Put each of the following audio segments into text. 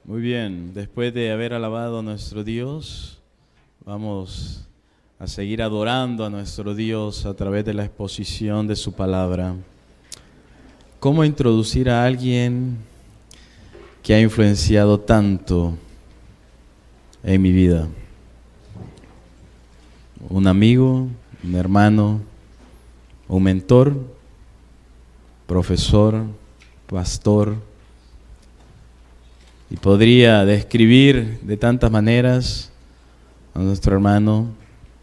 Muy bien, después de haber alabado a nuestro Dios, vamos a seguir adorando a nuestro Dios a través de la exposición de su palabra. ¿Cómo introducir a alguien que ha influenciado tanto en mi vida? Un amigo, un hermano, un mentor, profesor, pastor. Y podría describir de tantas maneras a nuestro hermano.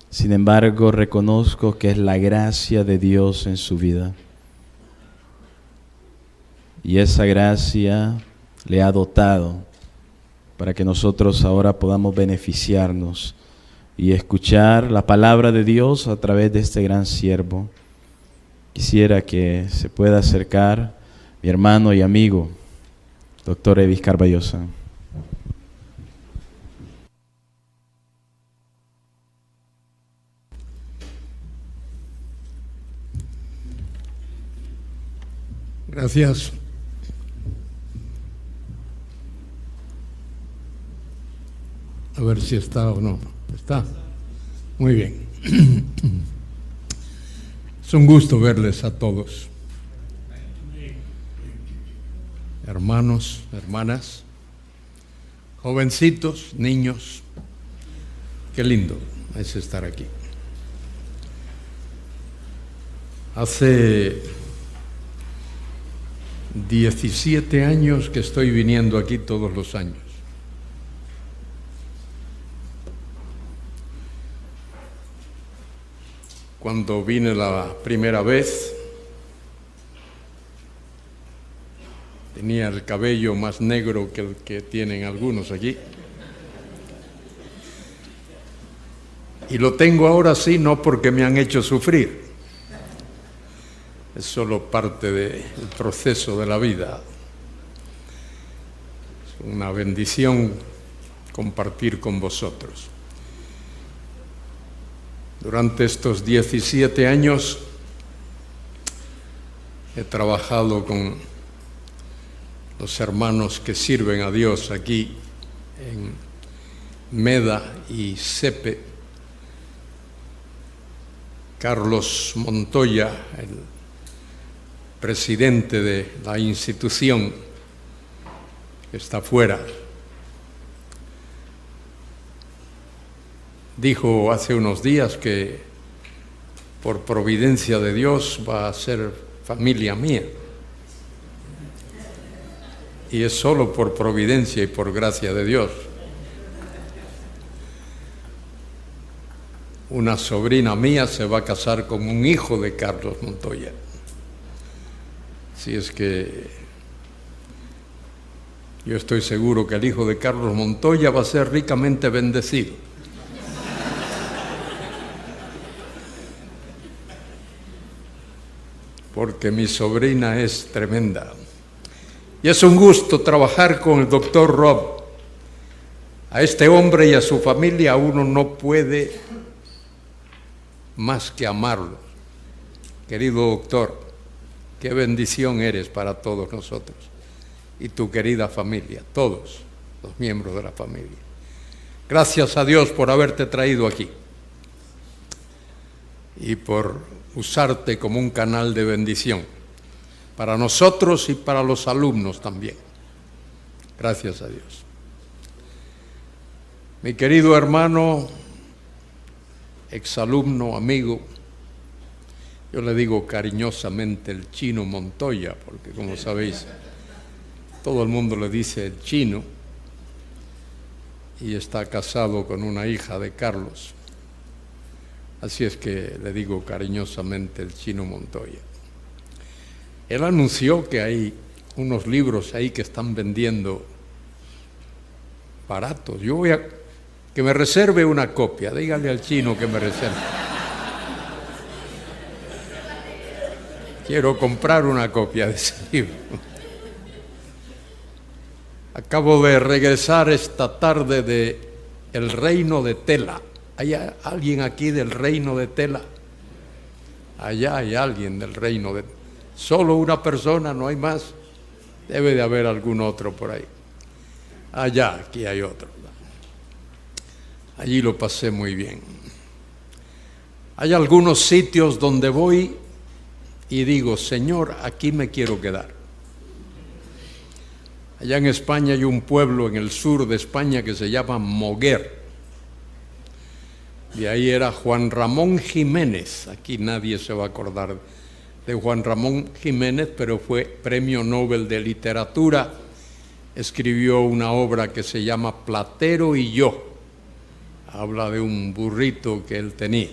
Sin embargo, reconozco que es la gracia de Dios en su vida. Y esa gracia le ha dotado para que nosotros ahora podamos beneficiarnos y escuchar la palabra de Dios a través de este gran siervo. Quisiera que se pueda acercar mi hermano y amigo, Dr. Evis Carballosa. Gracias. A ver si está o no. ¿Está? Muy bien. Es un gusto verles a todos. Hermanos, hermanas, jovencitos, niños. Qué lindo es estar aquí. Hace 17 años que estoy viniendo aquí todos los años. Cuando vine la primera vez, tenía el cabello más negro que el que tienen algunos aquí. Y lo tengo ahora sí, no porque me han hecho sufrir. Es solo parte del proceso de la vida. Es una bendición compartir con vosotros. Durante estos 17 años he trabajado con los hermanos que sirven a Dios aquí en MEDA y CEPE. Carlos Montoya, el presidente de la institución, que está fuera, dijo hace unos días que por providencia de Dios va a ser familia mía. Y es solo por providencia y por gracia de Dios. Una sobrina mía se va a casar con un hijo de Carlos Montoya. Así es que yo estoy seguro que el hijo de Carlos Montoya va a ser ricamente bendecido. Porque mi sobrina es tremenda. Y es un gusto trabajar con el doctor Rob. A este hombre y a su familia uno no puede más que amarlo. Querido doctor, qué bendición eres para todos nosotros y tu querida familia, todos los miembros de la familia. Gracias a Dios por haberte traído aquí y por usarte como un canal de bendición para nosotros y para los alumnos también. Gracias a Dios. Mi querido hermano, exalumno, amigo, yo le digo cariñosamente el Chino Montoya, porque como sabéis, todo el mundo le dice el Chino, y está casado con una hija de Carlos. Así es que le digo cariñosamente el Chino Montoya. Él anunció que hay unos libros ahí que están vendiendo baratos. Yo voy a que me reserve una copia. Dígale al Chino que me reserve. Quiero comprar una copia de ese libro. Acabo de regresar esta tarde de El Reino de Tela. ¿Hay alguien aquí del Reino de Tela? Allá hay alguien del Reino de Tela. Solo una persona, no hay más. Debe de haber algún otro por ahí. Allá, aquí hay otro. Allí lo pasé muy bien. Hay algunos sitios donde voy y digo, Señor, aquí me quiero quedar. Allá en España hay un pueblo en el sur de España que se llama Moguer. De ahí era Juan Ramón Jiménez. Aquí nadie se va a acordar de Juan Ramón Jiménez, pero fue Premio Nobel de Literatura. Escribió una obra que se llama Platero y yo. Habla de un burrito que él tenía.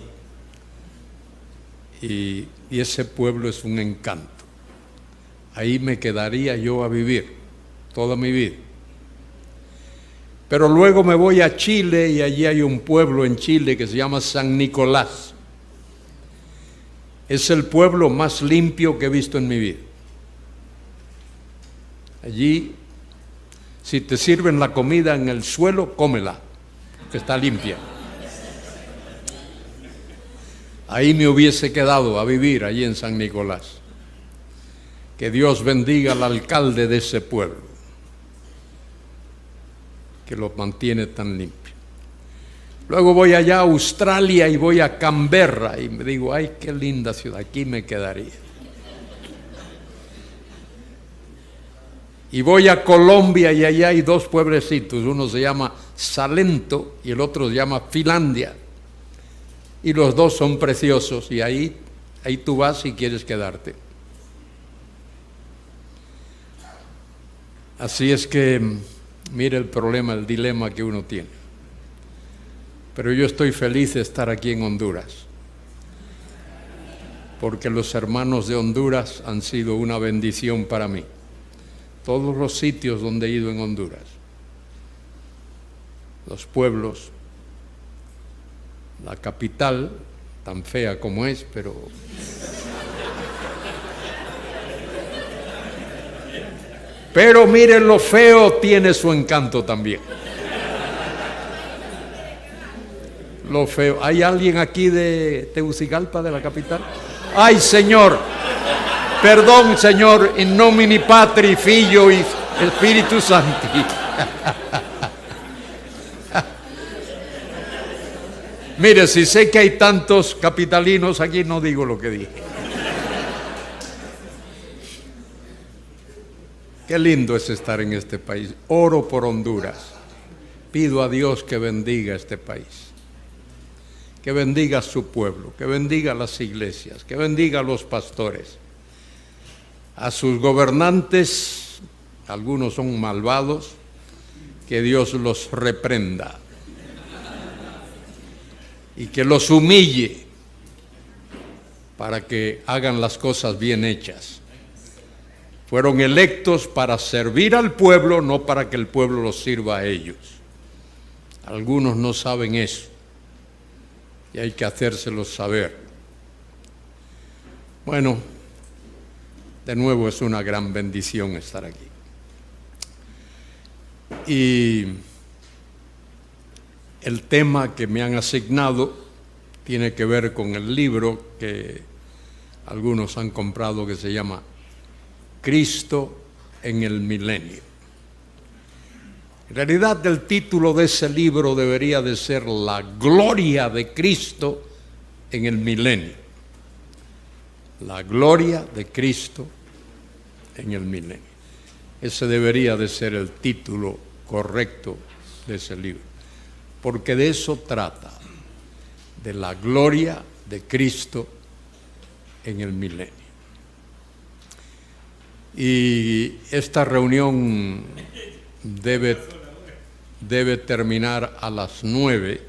Y ese pueblo es un encanto. Ahí me quedaría yo a vivir toda mi vida. Pero luego me voy a Chile y allí hay un pueblo en Chile que se llama San Nicolás. Es el pueblo más limpio que he visto en mi vida. Allí, si te sirven la comida en el suelo, cómela, que está limpia. Ahí me hubiese quedado a vivir, allí en San Nicolás. Que Dios bendiga al alcalde de ese pueblo, que lo mantiene tan limpio. Luego voy allá a Australia y voy a Canberra y me digo, ay, qué linda ciudad, aquí me quedaría. Y voy a Colombia y allá hay dos pueblecitos, uno se llama Salento y el otro se llama Finlandia. Y los dos son preciosos y ahí tú vas si quieres quedarte. Así es que mire el problema, el dilema que uno tiene. Pero yo estoy feliz de estar aquí en Honduras, porque los hermanos de Honduras han sido una bendición para mí. Todos los sitios donde he ido en Honduras, los pueblos, la capital, tan fea como es, pero miren, lo feo tiene su encanto también. Lo feo. ¿Hay alguien aquí de Tegucigalpa, de la capital? ¡Ay, Señor! Perdón, Señor, in nomine Patri, Filio y Espíritu Santi. Mire, si sé que hay tantos capitalinos aquí, no digo lo que dije. Qué lindo es estar en este país. Oro por Honduras. Pido a Dios que bendiga este país, que bendiga a su pueblo, que bendiga a las iglesias, que bendiga a los pastores, a sus gobernantes. Algunos son malvados, que Dios los reprenda y que los humille para que hagan las cosas bien hechas. Fueron electos para servir al pueblo, no para que el pueblo los sirva a ellos. Algunos no saben eso y hay que hacérselos saber. Bueno, de nuevo es una gran bendición estar aquí. Y el tema que me han asignado tiene que ver con el libro que algunos han comprado que se llama Cristo en el Milenio. En realidad el título de ese libro debería de ser La gloria de Cristo en el milenio. La gloria de Cristo en el milenio. Ese debería de ser el título correcto de ese libro, porque de eso trata, de la gloria de Cristo en el milenio. Y esta reunión debe terminar a las 9,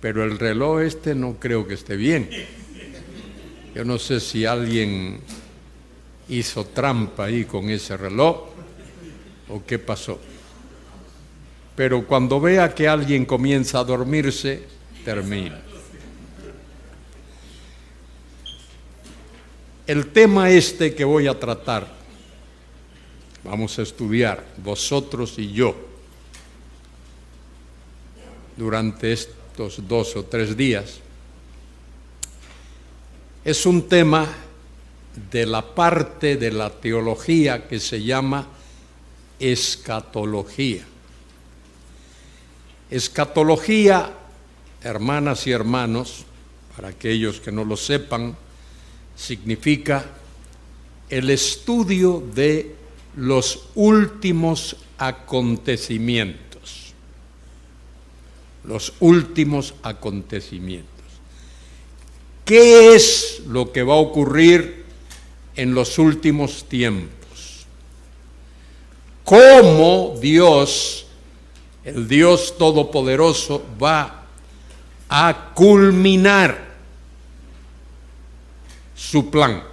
pero el reloj no creo que esté bien. Yo no sé si alguien hizo trampa ahí con ese reloj o qué pasó. Pero cuando vea que alguien comienza a dormirse, termina. El tema que voy a tratar, vamos a estudiar, vosotros y yo, durante estos 2 o 3 días, es un tema de la parte de la teología que se llama escatología. Escatología, hermanas y hermanos, para aquellos que no lo sepan, significa el estudio de los últimos acontecimientos. Los últimos acontecimientos. ¿Qué es lo que va a ocurrir en los últimos tiempos? ¿Cómo Dios, el Dios Todopoderoso, va a culminar su plan?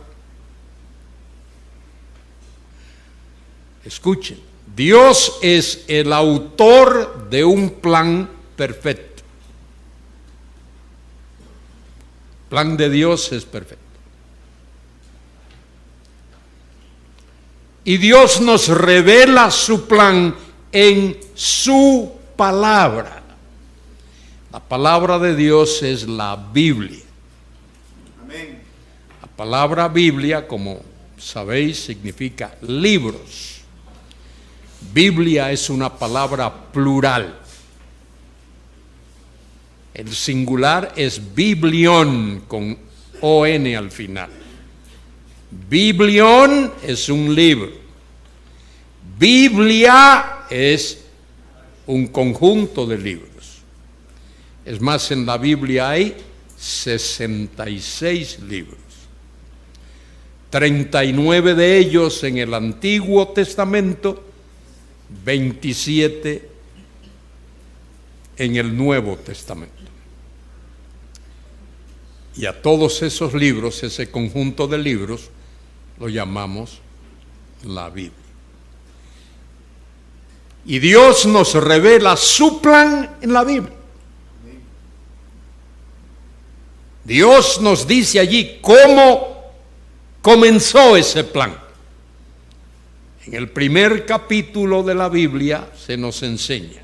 Escuchen, Dios es el autor de un plan perfecto. El plan de Dios es perfecto. Y Dios nos revela su plan en su palabra. La palabra de Dios es la Biblia. Amén. La palabra Biblia, como sabéis, significa libros. Biblia es una palabra plural. El singular es biblión, con O-N al final. Biblión es un libro. Biblia es un conjunto de libros. Es más, en la Biblia hay 66 libros. 39 de ellos en el Antiguo Testamento, 27 en el Nuevo Testamento. Y a todos esos libros, ese conjunto de libros, lo llamamos la Biblia. Y Dios nos revela su plan en la Biblia. Dios nos dice allí cómo comenzó ese plan. En el primer capítulo de la Biblia se nos enseña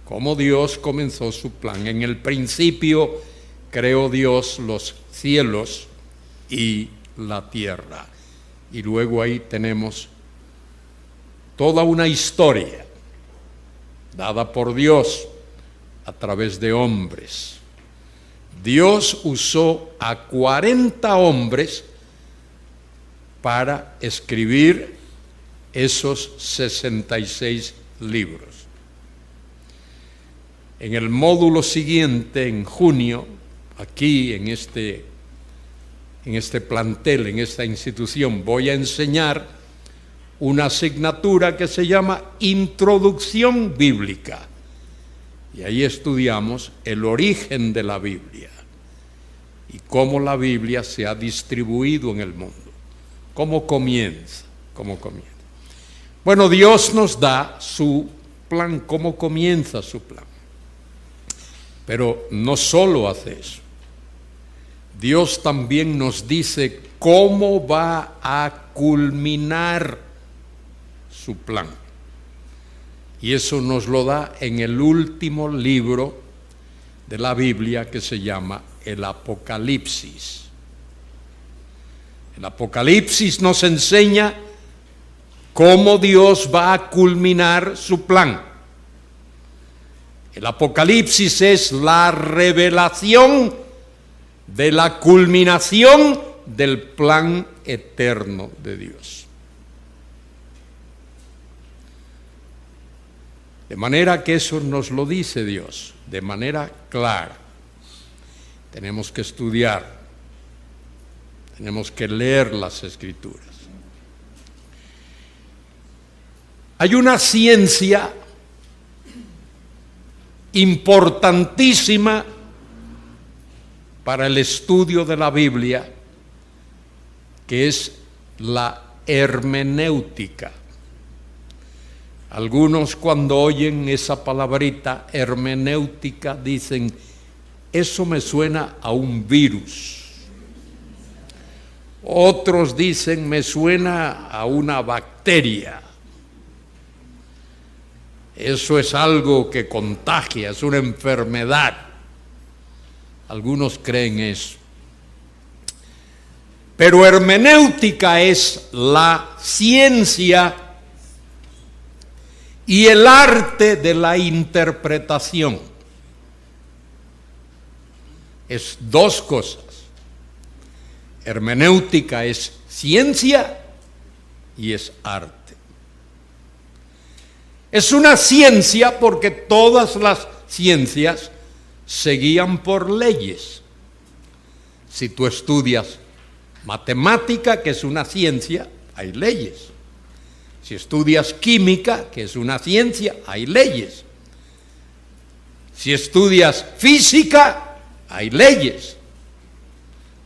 cómo Dios comenzó su plan. En el principio creó Dios los cielos y la tierra. Y luego ahí tenemos toda una historia dada por Dios a través de hombres. Dios usó a 40 hombres para escribir esos 66 libros. En el módulo siguiente, en junio, aquí en este plantel, en esta institución, voy a enseñar una asignatura que se llama Introducción Bíblica. Y ahí estudiamos el origen de la Biblia y cómo la Biblia se ha distribuido en el mundo. ¿Cómo comienza? Bueno, Dios nos da su plan, cómo comienza su plan. Pero no solo hace eso. Dios también nos dice cómo va a culminar su plan. Y eso nos lo da en el último libro de la Biblia, que se llama el Apocalipsis. El Apocalipsis nos enseña cómo Dios va a culminar su plan. El Apocalipsis es la revelación de la culminación del plan eterno de Dios. De manera que eso nos lo dice Dios, de manera clara. Tenemos que estudiar, tenemos que leer las Escrituras. Hay una ciencia importantísima para el estudio de la Biblia, que es la hermenéutica. Algunos, cuando oyen esa palabrita hermenéutica, dicen: eso me suena a un virus. Otros dicen: me suena a una bacteria. Eso es algo que contagia, es una enfermedad. Algunos creen eso. Pero hermenéutica es la ciencia y el arte de la interpretación. Es dos cosas. Hermenéutica es ciencia y es arte. Es una ciencia porque todas las ciencias se guían por leyes. Si tú estudias matemática, que es una ciencia, hay leyes. Si estudias química, que es una ciencia, hay leyes. Si estudias física, hay leyes.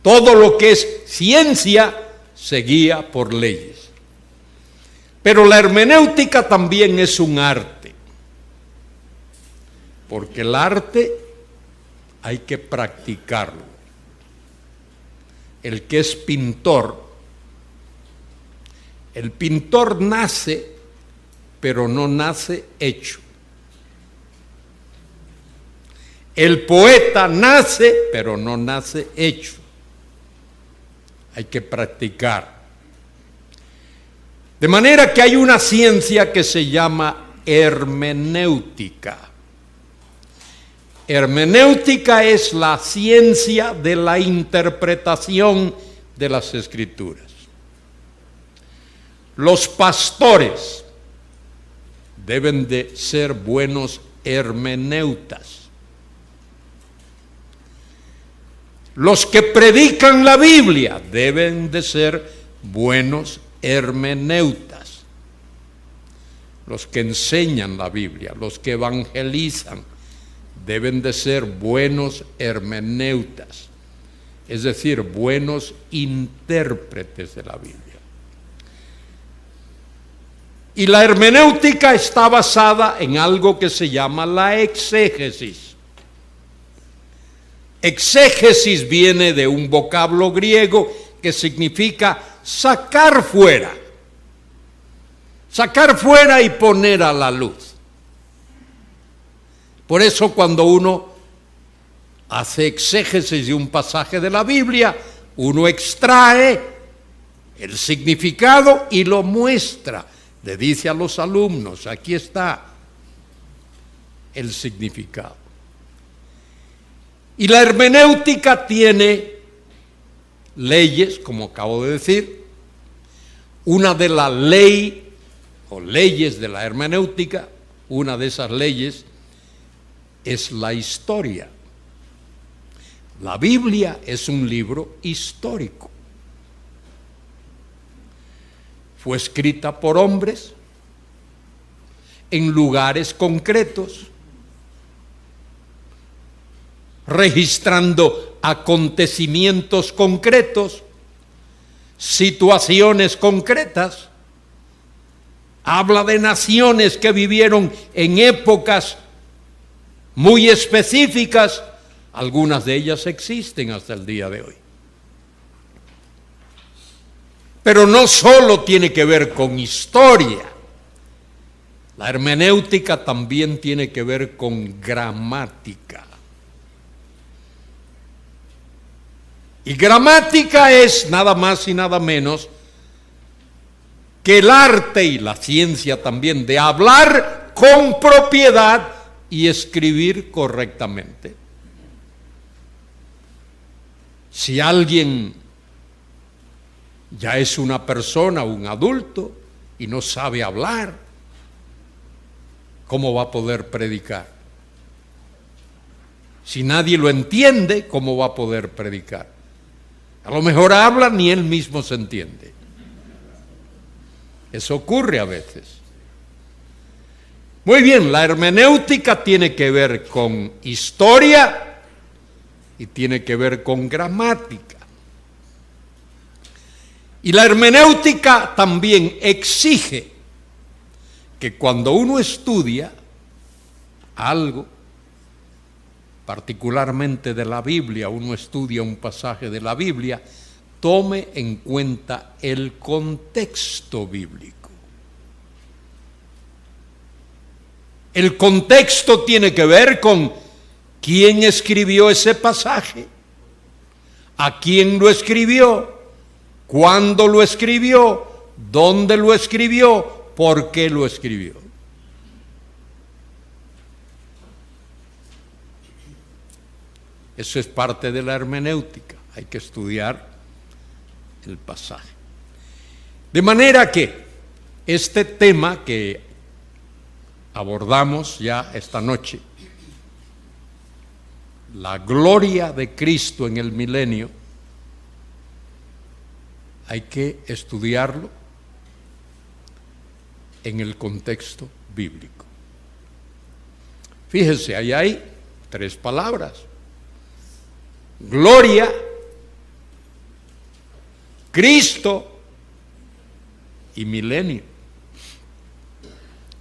Todo lo que es ciencia se guía por leyes. Pero la hermenéutica también es un arte, porque el arte hay que practicarlo. El que es pintor, el pintor nace, pero no nace hecho. El poeta nace, pero no nace hecho. Hay que practicar. De manera que hay una ciencia que se llama hermenéutica. Hermenéutica es la ciencia de la interpretación de las Escrituras. Los pastores deben de ser buenos hermeneutas. Los que predican la Biblia deben de ser buenos hermeneutas. Los que enseñan la Biblia, los que evangelizan, deben de ser buenos hermeneutas, es decir, buenos intérpretes de la Biblia. Y la hermenéutica está basada en algo que se llama la exégesis. Exégesis viene de un vocablo griego que significa sacar fuera. Sacar fuera y poner a la luz. Por eso cuando uno hace exégesis de un pasaje de la Biblia, uno extrae el significado y lo muestra. Le dice a los alumnos, aquí está el significado. Y la hermenéutica tiene leyes, como acabo de decir. Una de las leyes o leyes de la hermenéutica, una de esas leyes es la historia. La Biblia es un libro histórico. Fue escrita por hombres en lugares concretos, registrando acontecimientos concretos, situaciones concretas. Habla de naciones que vivieron en épocas muy específicas. Algunas de ellas existen hasta el día de hoy. Pero no solo tiene que ver con historia. La hermenéutica también tiene que ver con gramática. Y gramática es nada más y nada menos que el arte y la ciencia también de hablar con propiedad y escribir correctamente. Si alguien ya es una persona, un adulto, y no sabe hablar, ¿cómo va a poder predicar? Si nadie lo entiende, ¿cómo va a poder predicar? A lo mejor habla, ni él mismo se entiende. Eso ocurre a veces. Muy bien, la hermenéutica tiene que ver con historia y tiene que ver con gramática. Y la hermenéutica también exige que cuando uno estudia algo, particularmente de la Biblia, uno estudia un pasaje de la Biblia, tome en cuenta el contexto bíblico. El contexto tiene que ver con quién escribió ese pasaje, a quién lo escribió, cuándo lo escribió, dónde lo escribió, por qué lo escribió. Eso es parte de la hermenéutica. Hay que estudiar el pasaje. De manera que este tema que abordamos ya esta noche, la gloria de Cristo en el milenio, hay que estudiarlo en el contexto bíblico. Fíjense, ahí hay 3 palabras: gloria, Cristo y milenio.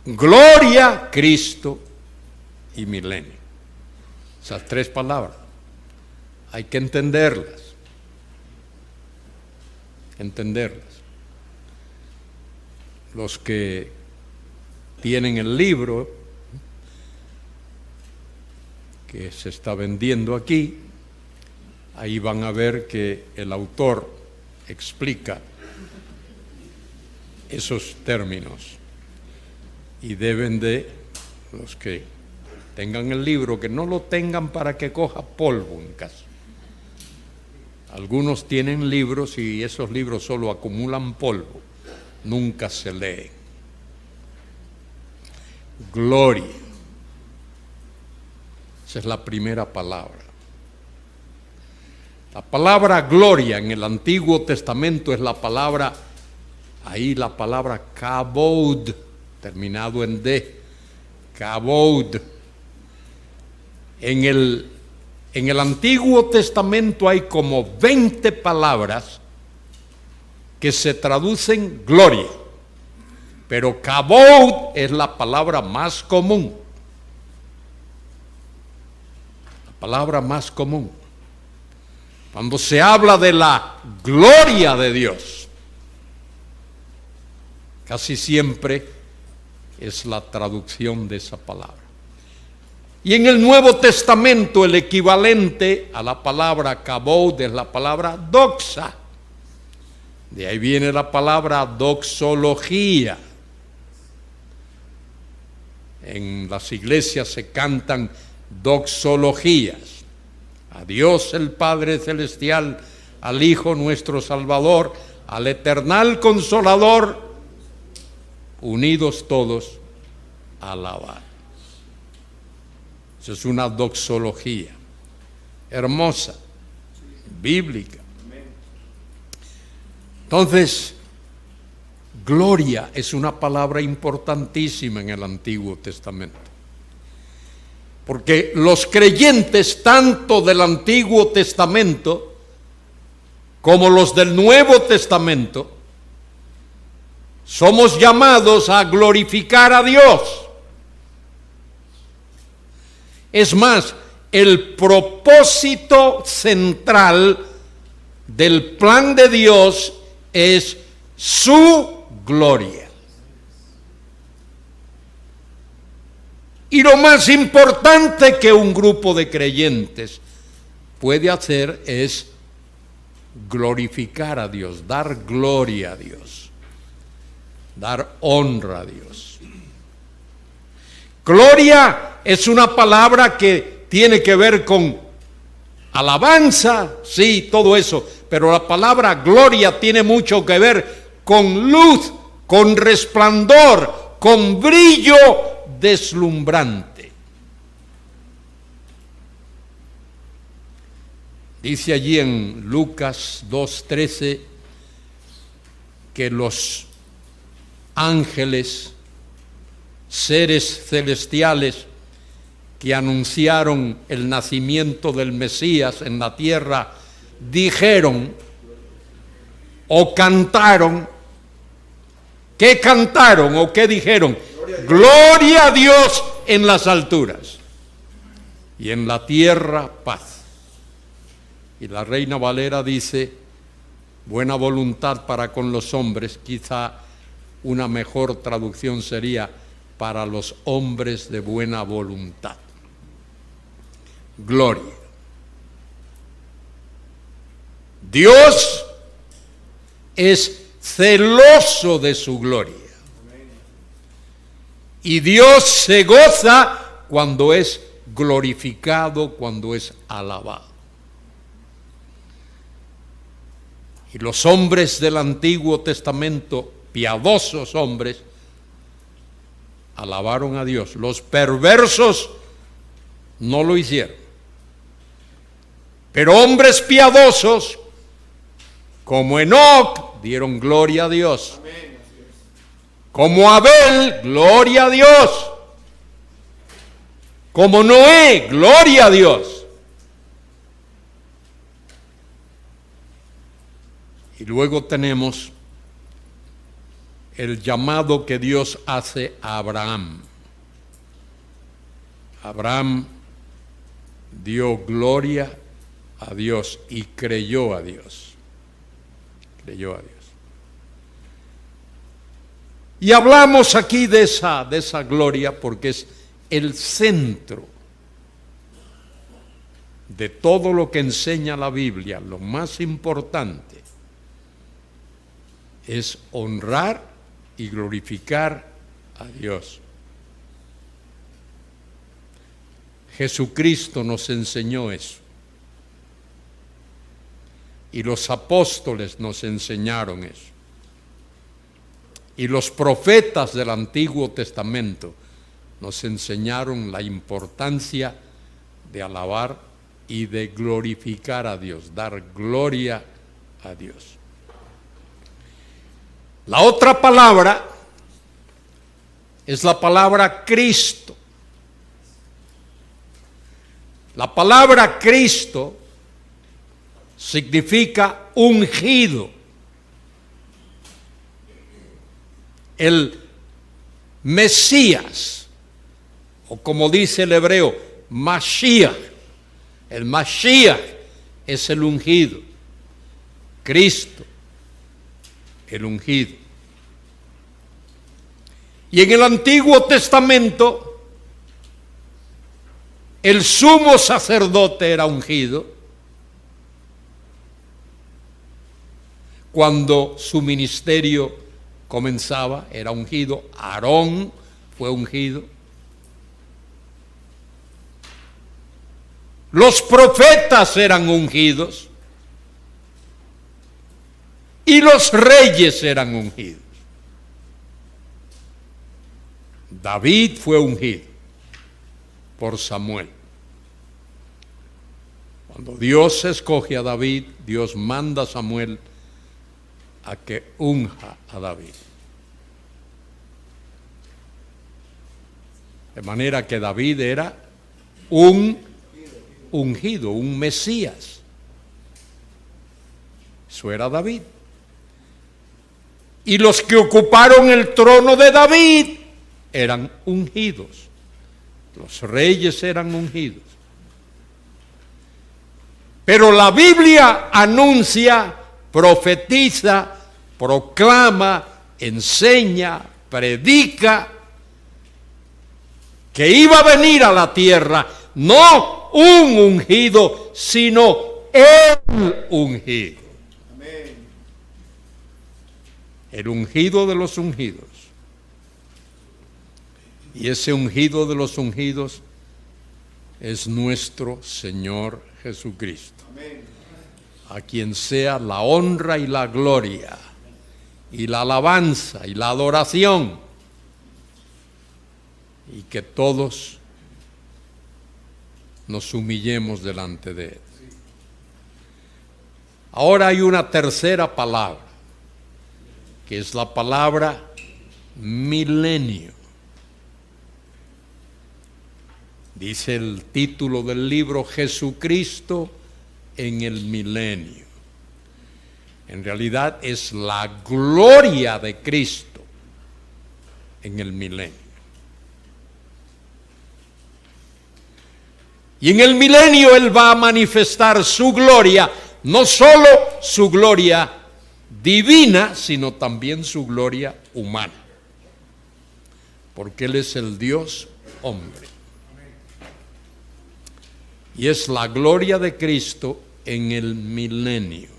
Gloria, Cristo y milenio. Esas 3 palabras hay que entenderlas. Los que tienen el libro que se está vendiendo aquí, ahí van a ver que el autor explica esos términos, y deben de, los que tengan el libro, que no lo tengan para que coja polvo en casa. Algunos tienen libros y esos libros solo acumulan polvo, nunca se leen. Gloria. Esa es la primera palabra. La palabra gloria en el Antiguo Testamento es la palabra, ahí la palabra kabod, terminado en D, kabod. En el Antiguo Testamento hay como 20 palabras que se traducen gloria, pero kabod es la palabra más común. La palabra más común. Cuando se habla de la gloria de Dios, casi siempre es la traducción de esa palabra. Y en el Nuevo Testamento el equivalente a la palabra kabod es la palabra doxa. De ahí viene la palabra doxología. En las iglesias se cantan doxologías. A Dios el Padre Celestial, al Hijo nuestro Salvador, al Eternal Consolador, unidos todos a alabar. Eso es una doxología hermosa, bíblica. Entonces, gloria es una palabra importantísima en el Antiguo Testamento. Porque los creyentes, tanto del Antiguo Testamento como los del Nuevo Testamento, somos llamados a glorificar a Dios. Es más, el propósito central del plan de Dios es su gloria. Y lo más importante que un grupo de creyentes puede hacer es glorificar a Dios, dar gloria a Dios, dar honra a Dios. Gloria es una palabra que tiene que ver con alabanza, sí, todo eso, pero la palabra gloria tiene mucho que ver con luz, con resplandor, con brillo deslumbrante. Dice allí en Lucas 2:13 que los ángeles, seres celestiales que anunciaron el nacimiento del Mesías en la tierra, dijeron o cantaron. ¿Qué cantaron o qué dijeron? Gloria a Dios en las alturas y en la tierra paz. Y la Reina Valera dice, buena voluntad para con los hombres. Quizá una mejor traducción sería para los hombres de buena voluntad. Gloria. Dios es celoso de su gloria. Y Dios se goza cuando es glorificado cuando es alabado. Y los hombres del Antiguo Testamento, piadosos hombres, alabaron a Dios. Los perversos no lo hicieron. Pero hombres piadosos, como Enoc, dieron gloria a Dios. Como Abel, gloria a Dios. Como Noé, gloria a Dios. Y luego tenemos el llamado que Dios hace a Abraham. Abraham dio gloria a Dios y creyó a Dios. Creyó a Dios. Y hablamos aquí de esa gloria porque es el centro de todo lo que enseña la Biblia. Lo más importante es honrar y glorificar a Dios. Jesucristo nos enseñó eso. Y los apóstoles nos enseñaron eso. Y los profetas del Antiguo Testamento nos enseñaron la importancia de alabar y de glorificar a Dios, dar gloria a Dios. La otra palabra es la palabra Cristo. La palabra Cristo significa ungido. El Mesías, o como dice el hebreo, Mashiach. El Mashiach es el ungido. Cristo, el ungido. Y en el Antiguo Testamento, el sumo sacerdote era ungido cuando su ministerio comenzaba, era ungido. Aarón fue ungido. Los profetas eran ungidos y los reyes eran ungidos. David fue ungido por Samuel. Cuando Dios escoge a David, Dios manda a Samuel a que unja a David. De manera que David era un ungido, un Mesías. Eso era David. Y los que ocuparon el trono de David eran ungidos. Los reyes eran ungidos. Pero la Biblia anuncia, profetiza, proclama, enseña, predica que iba a venir a la tierra no un ungido, sino el ungido. Amén. El ungido de los ungidos. Y ese ungido de los ungidos es nuestro Señor Jesucristo. Amén. A quien sea la honra y la gloria, y la alabanza y la adoración, y que todos nos humillemos delante de Él. Ahora hay una tercera palabra, que es la palabra milenio. Dice el título del libro, Jesucristo en el milenio. En realidad es la gloria de Cristo en el milenio. Y en el milenio Él va a manifestar su gloria, no solo su gloria divina, sino también su gloria humana. Porque Él es el Dios hombre. Y es la gloria de Cristo en el milenio.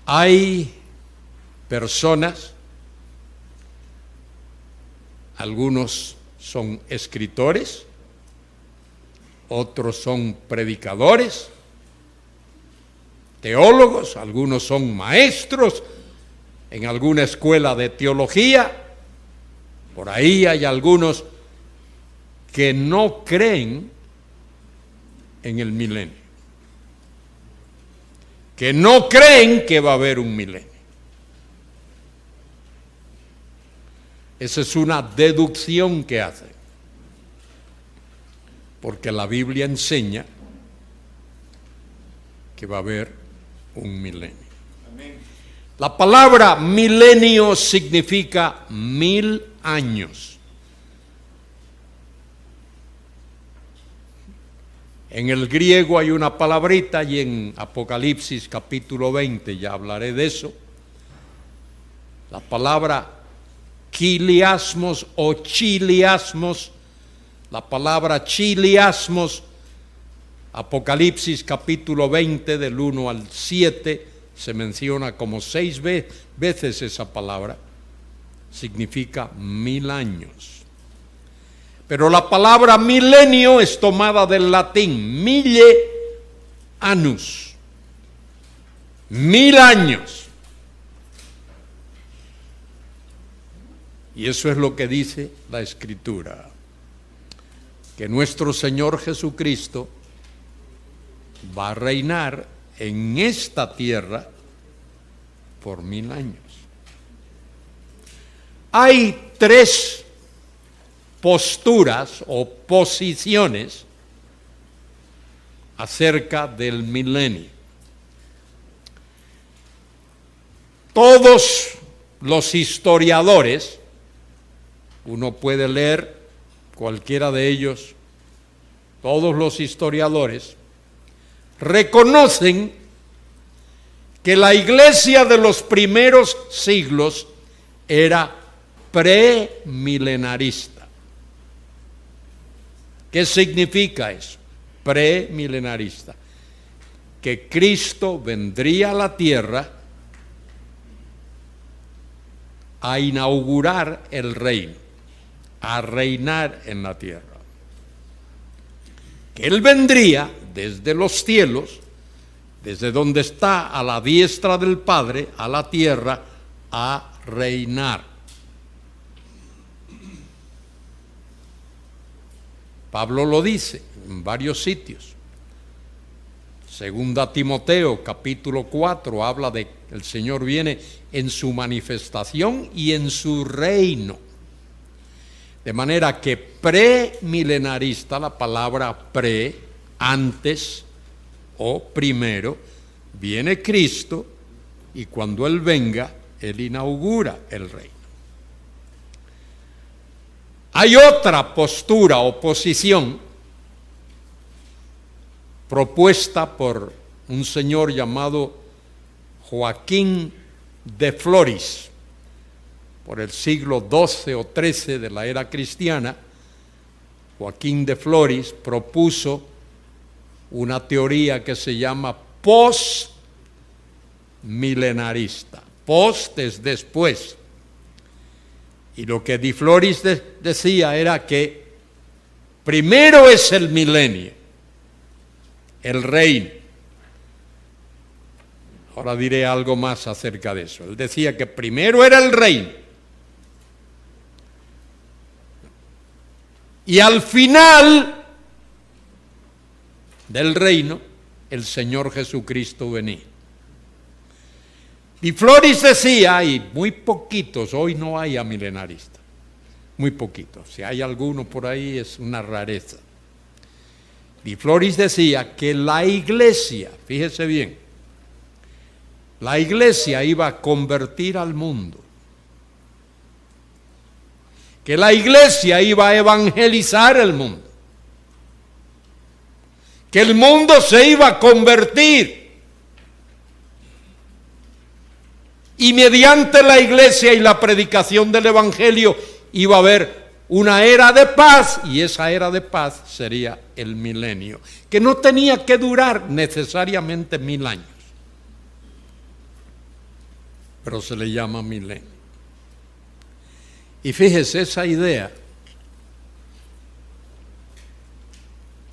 Hay personas, algunos son escritores, otros son predicadores, teólogos, algunos son maestros en alguna escuela de teología. Por ahí hay algunos que no creen en el milenio, que no creen que va a haber un milenio. Esa es una deducción que hacen, porque la Biblia enseña que va a haber un milenio. La palabra milenio significa 1000 años. En el griego hay una palabrita y en Apocalipsis capítulo 20, ya hablaré de eso, la palabra quiliasmos o chiliasmos, la palabra chiliasmos, Apocalipsis capítulo 20 del 1 al 7, se menciona como 6 veces esa palabra, significa 1000 años. Pero la palabra milenio es tomada del latín, mille annus, 1000 años. Y eso es lo que dice la Escritura, que nuestro Señor Jesucristo va a reinar en esta tierra por 1000 años. Hay 3 posturas o posiciones acerca del milenio. Todos los historiadores, uno puede leer cualquiera de ellos, todos los historiadores reconocen que la iglesia de los primeros siglos era premilenarista. ¿Qué significa eso? Premilenarista. Que Cristo vendría a la tierra a inaugurar el reino, a reinar en la tierra. Que Él vendría desde los cielos, desde donde está a la diestra del Padre, a la tierra, a reinar. Pablo lo dice en varios sitios. Segunda Timoteo, capítulo 4, habla de que el Señor viene en su manifestación y en su reino. De manera que premilenarista, la palabra pre, antes o primero, viene Cristo y cuando Él venga, Él inaugura el reino. Hay otra postura o posición propuesta por un señor llamado Joaquín de Floris, por el siglo XII o XIII de la era cristiana. Joaquín de Floris propuso una teoría que se llama postmilenarista. Post es después. Y lo que de Floris decía era que primero es el milenio, el reino. Ahora diré algo más acerca de eso. Él decía que primero era el reino. Y al final del reino, el Señor Jesucristo venía. Y Floris decía, y muy poquitos, hoy no hay amilenaristas, muy poquitos, si hay alguno por ahí es una rareza. Y Floris decía que la iglesia, fíjese bien, la iglesia iba a convertir al mundo, que la iglesia iba a evangelizar el mundo, que el mundo se iba a convertir. Y mediante la iglesia y la predicación del evangelio iba a haber una era de paz, y esa era de paz sería el milenio, que no tenía que durar necesariamente 1000 años, pero se le llama milenio. Y fíjese, esa idea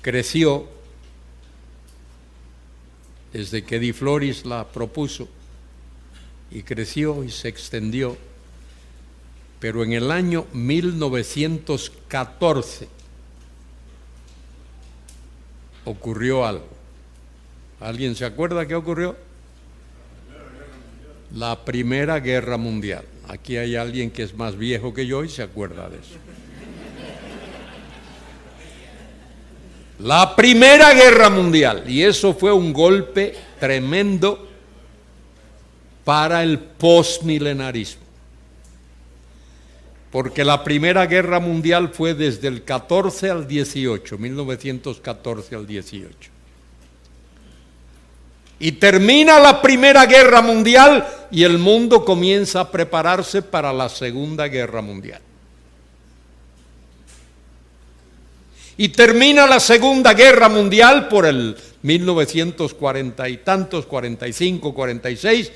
creció desde que Di Floris la propuso, y creció y se extendió, pero en el año 1914 ocurrió algo. ¿Alguien se acuerda qué ocurrió? La Primera Guerra Mundial. Aquí hay alguien que es más viejo que yo y se acuerda de eso. La Primera Guerra Mundial. Y eso fue un golpe tremendo para el postmilenarismo. Porque la Primera Guerra Mundial fue desde el 14 al 18, 1914 al 18. Y termina la Primera Guerra Mundial y el mundo comienza a prepararse para la Segunda Guerra Mundial. Y termina la Segunda Guerra Mundial por el 1940 y tantos, 45, 46,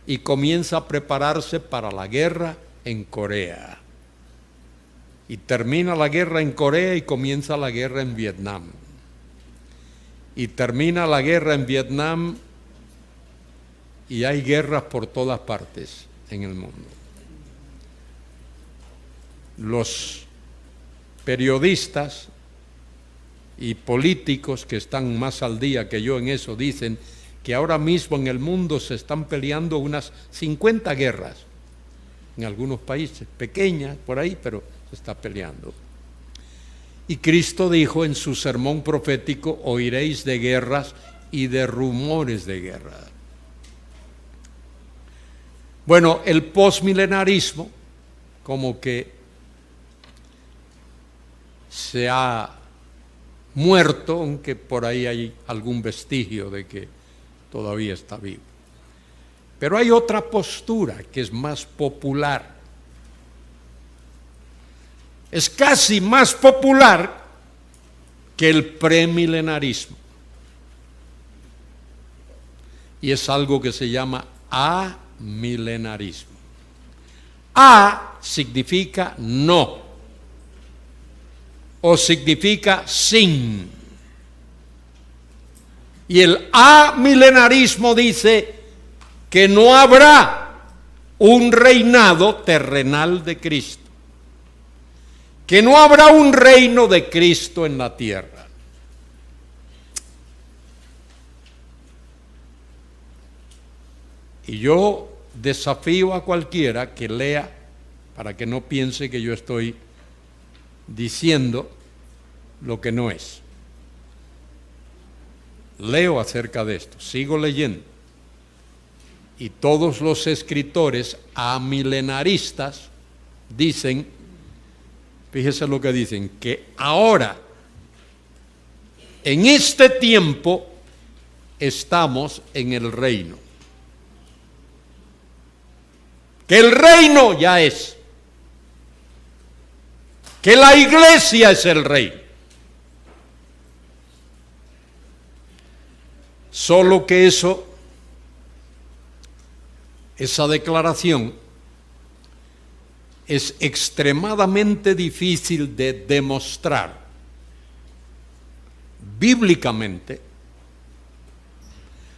y comienza a prepararse para la guerra en Corea. Y termina la guerra en Corea y comienza la guerra en Vietnam. Y termina la guerra en Vietnam y hay guerras por todas partes en el mundo. Los periodistas y políticos que están más al día que yo en eso dicen que ahora mismo en el mundo se están peleando unas 50 guerras, en algunos países, pequeñas por ahí, pero se está peleando. Y Cristo dijo en su sermón profético: oiréis de guerras y de rumores de guerra. Bueno, el postmilenarismo como que se ha muerto, aunque por ahí hay algún vestigio de que todavía está vivo. Pero hay otra postura que es más popular. Es casi más popular que el premilenarismo. Y es algo que se llama amilenarismo. A significa no, o significa sin. Y el amilenarismo dice que no habrá un reinado terrenal de Cristo, que no habrá un reino de Cristo en la tierra. Y yo desafío a cualquiera que lea, para que no piense que yo estoy diciendo lo que no es. Leo acerca de esto, sigo leyendo. Y todos los escritores amilenaristas dicen, fíjese lo que dicen, que ahora, en este tiempo, estamos en el reino. Que el reino ya es. Que la iglesia es el rey. Solo que esa declaración es extremadamente difícil de demostrar bíblicamente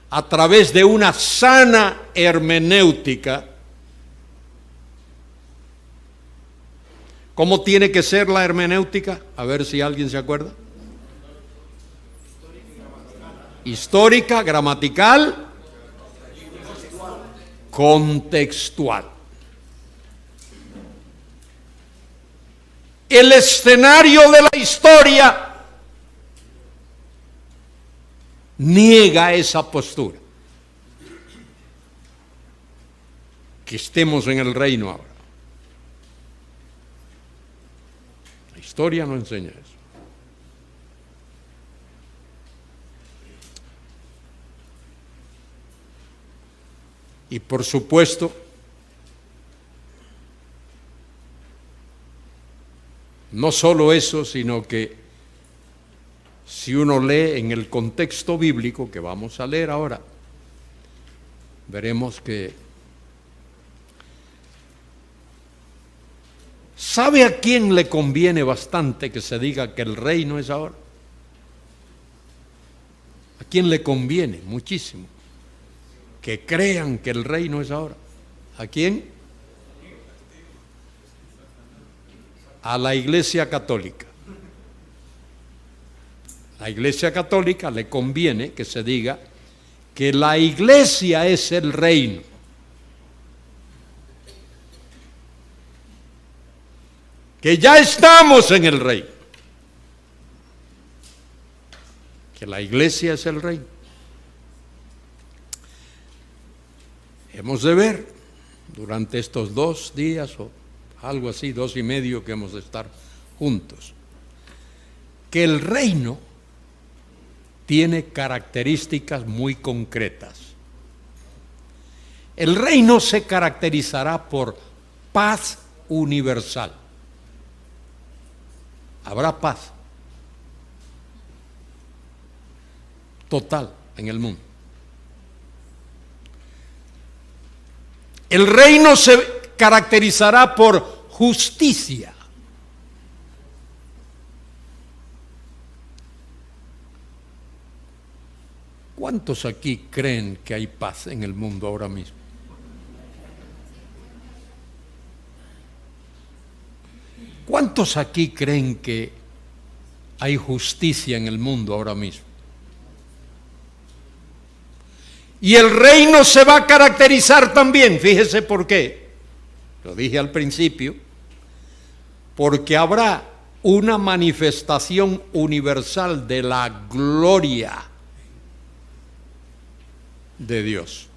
a través de una sana hermenéutica. ¿Cómo tiene que ser la hermenéutica? A ver si alguien se acuerda. Histórica, gramatical, contextual. El escenario de la historia niega esa postura. Que estemos en el reino ahora. La historia no enseña eso. Y por supuesto, no solo eso, sino que si uno lee en el contexto bíblico, que vamos a leer ahora, veremos que ¿sabe a quién le conviene bastante que se diga que el reino es ahora? quién le conviene? Muchísimo. Que crean que el reino es ahora. ¿A quién? A la Iglesia Católica. La Iglesia Católica le conviene que se diga que la Iglesia es el reino. Que ya estamos en el reino. Que la Iglesia es el reino. Hemos de ver durante estos 2 días o algo así, 2 y medio que hemos de estar juntos, que el reino tiene características muy concretas. El reino se caracterizará por paz universal. Habrá paz total en el mundo. El reino se caracterizará por justicia. ¿Cuántos aquí creen que hay paz en el mundo ahora mismo? ¿Cuántos aquí creen que hay justicia en el mundo ahora mismo? Y el reino se va a caracterizar también, fíjese por qué. Lo dije al principio, porque habrá una manifestación universal de la gloria de Dios.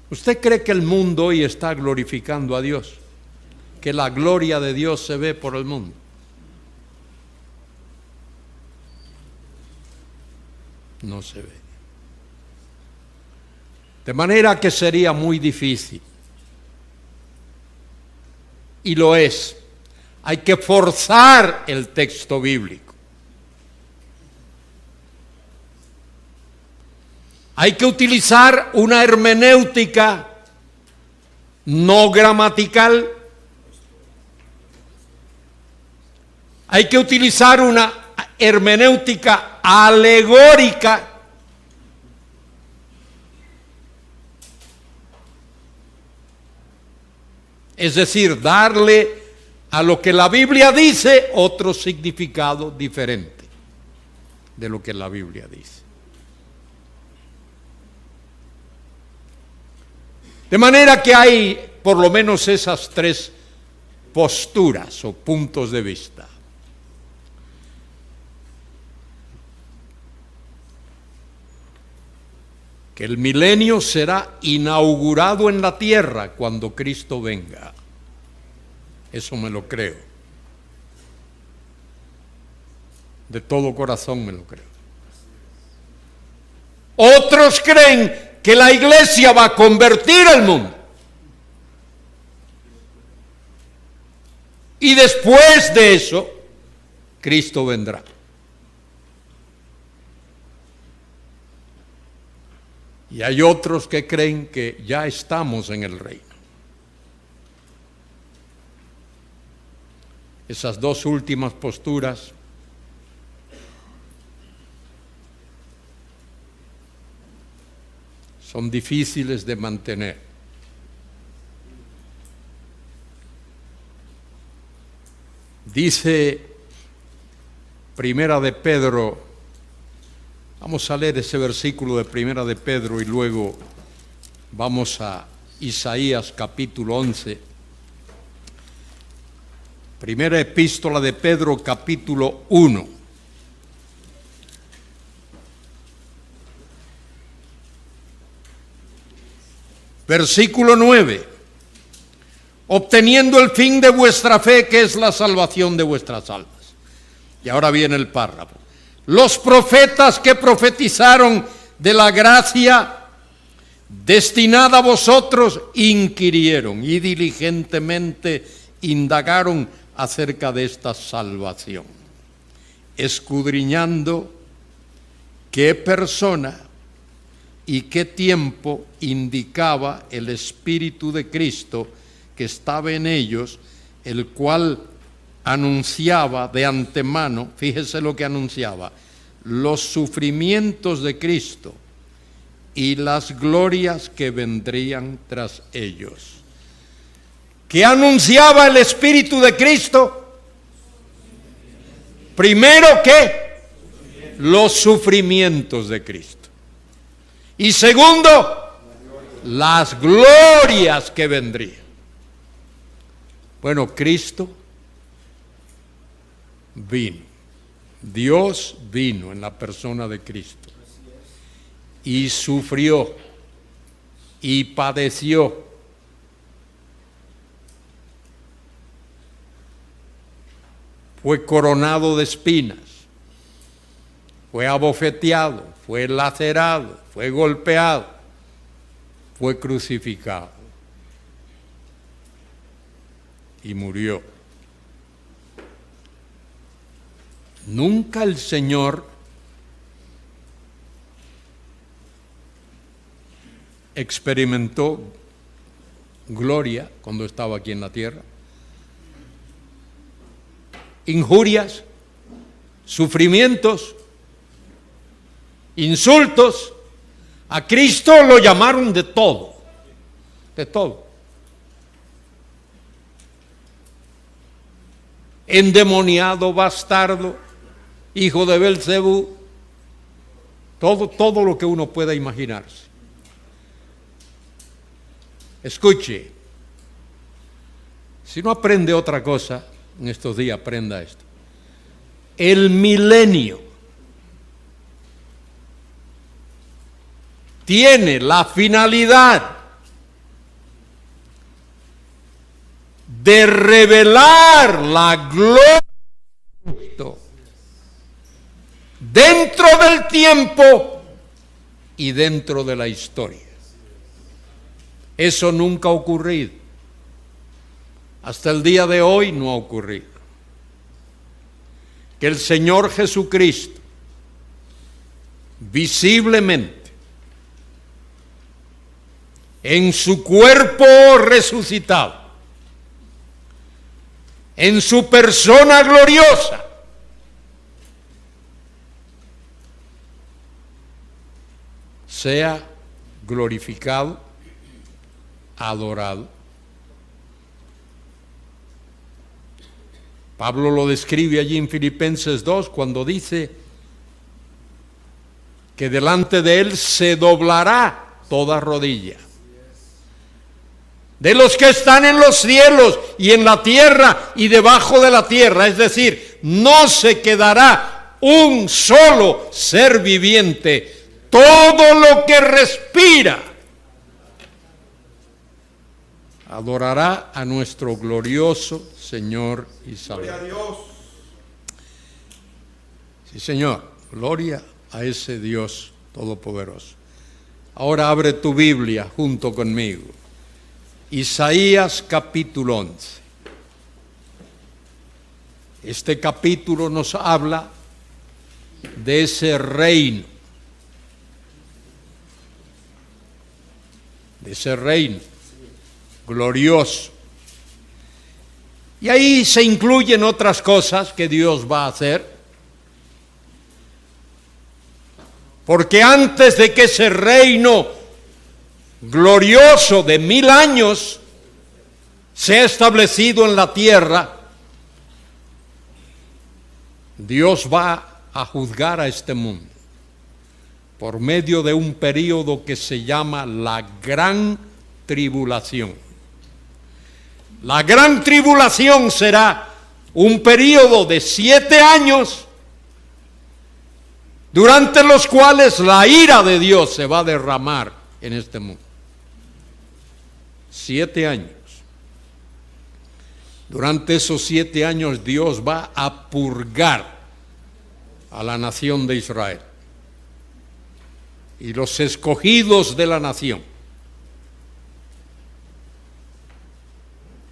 ¿Usted cree que el mundo hoy está glorificando a Dios? Que la gloria de Dios se ve por el mundo. No se ve. De manera que sería muy difícil. Y lo es. Hay que forzar el texto bíblico. Hay que utilizar una hermenéutica no gramatical. Hay que utilizar una hermenéutica alegórica. Es decir, darle a lo que la Biblia dice otro significado diferente de lo que la Biblia dice. De manera que hay por lo menos esas 3 posturas o puntos de vista. Que el milenio será inaugurado en la tierra cuando Cristo venga. Eso me lo creo. De todo corazón me lo creo. Otros creen que la iglesia va a convertir al mundo. Y después de eso, Cristo vendrá. Y hay otros que creen que ya estamos en el reino. Esas 2 últimas posturas son difíciles de mantener. Dice Primera de Pedro. Vamos a leer ese versículo de Primera de Pedro y luego vamos a Isaías capítulo 11. Primera epístola de Pedro capítulo 1. Versículo 9. Obteniendo el fin de vuestra fe, que es la salvación de vuestras almas. Y ahora viene el párrafo. Los profetas que profetizaron de la gracia destinada a vosotros inquirieron y diligentemente indagaron acerca de esta salvación, escudriñando qué persona y qué tiempo indicaba el Espíritu de Cristo que estaba en ellos, el cual anunciaba de antemano, fíjese lo que anunciaba, los sufrimientos de Cristo y las glorias que vendrían tras ellos. ¿Qué anunciaba el Espíritu de Cristo? Primero, ¿qué? Los sufrimientos de Cristo. Y segundo, las glorias que vendrían. Bueno, Cristo vino. Dios vino en la persona de Cristo. Y sufrió. Y padeció. Fue coronado de espinas. Fue abofeteado. Fue lacerado. Fue golpeado. Fue crucificado. Y murió. Nunca el Señor experimentó gloria cuando estaba aquí en la tierra. Injurias, sufrimientos, insultos. A Cristo lo llamaron de todo, de todo. Endemoniado, bastardo, hijo de Belcebú, todo lo que uno pueda imaginarse. Escuche, si no aprende otra cosa, en estos días aprenda esto. El milenio tiene la finalidad de revelar la gloria de Cristo dentro del tiempo y dentro de la historia. Eso nunca ha ocurrido. Hasta el día de hoy no ha ocurrido. Que el Señor Jesucristo visiblemente en su cuerpo resucitado, en su persona gloriosa, sea glorificado, adorado. Pablo lo describe allí en Filipenses 2 cuando dice que delante de él se doblará toda rodilla, de los que están en los cielos y en la tierra y debajo de la tierra. Es decir, no se quedará un solo ser viviente. Todo lo que respira adorará a nuestro glorioso Señor y Salvador. Sí, Señor, gloria a ese Dios todopoderoso. Ahora abre tu Biblia junto conmigo. Isaías capítulo 11. Este capítulo nos habla de ese reino. De ese reino glorioso. Y ahí se incluyen otras cosas que Dios va a hacer. Porque antes de que ese reino glorioso de 1000 años sea establecido en la tierra, Dios va a juzgar a este mundo por medio de un período que se llama la Gran Tribulación. La Gran Tribulación será un período de 7 años durante los cuales la ira de Dios se va a derramar en este mundo. 7 años. Durante esos 7 años Dios va a purgar a la nación de Israel. Y los escogidos de la nación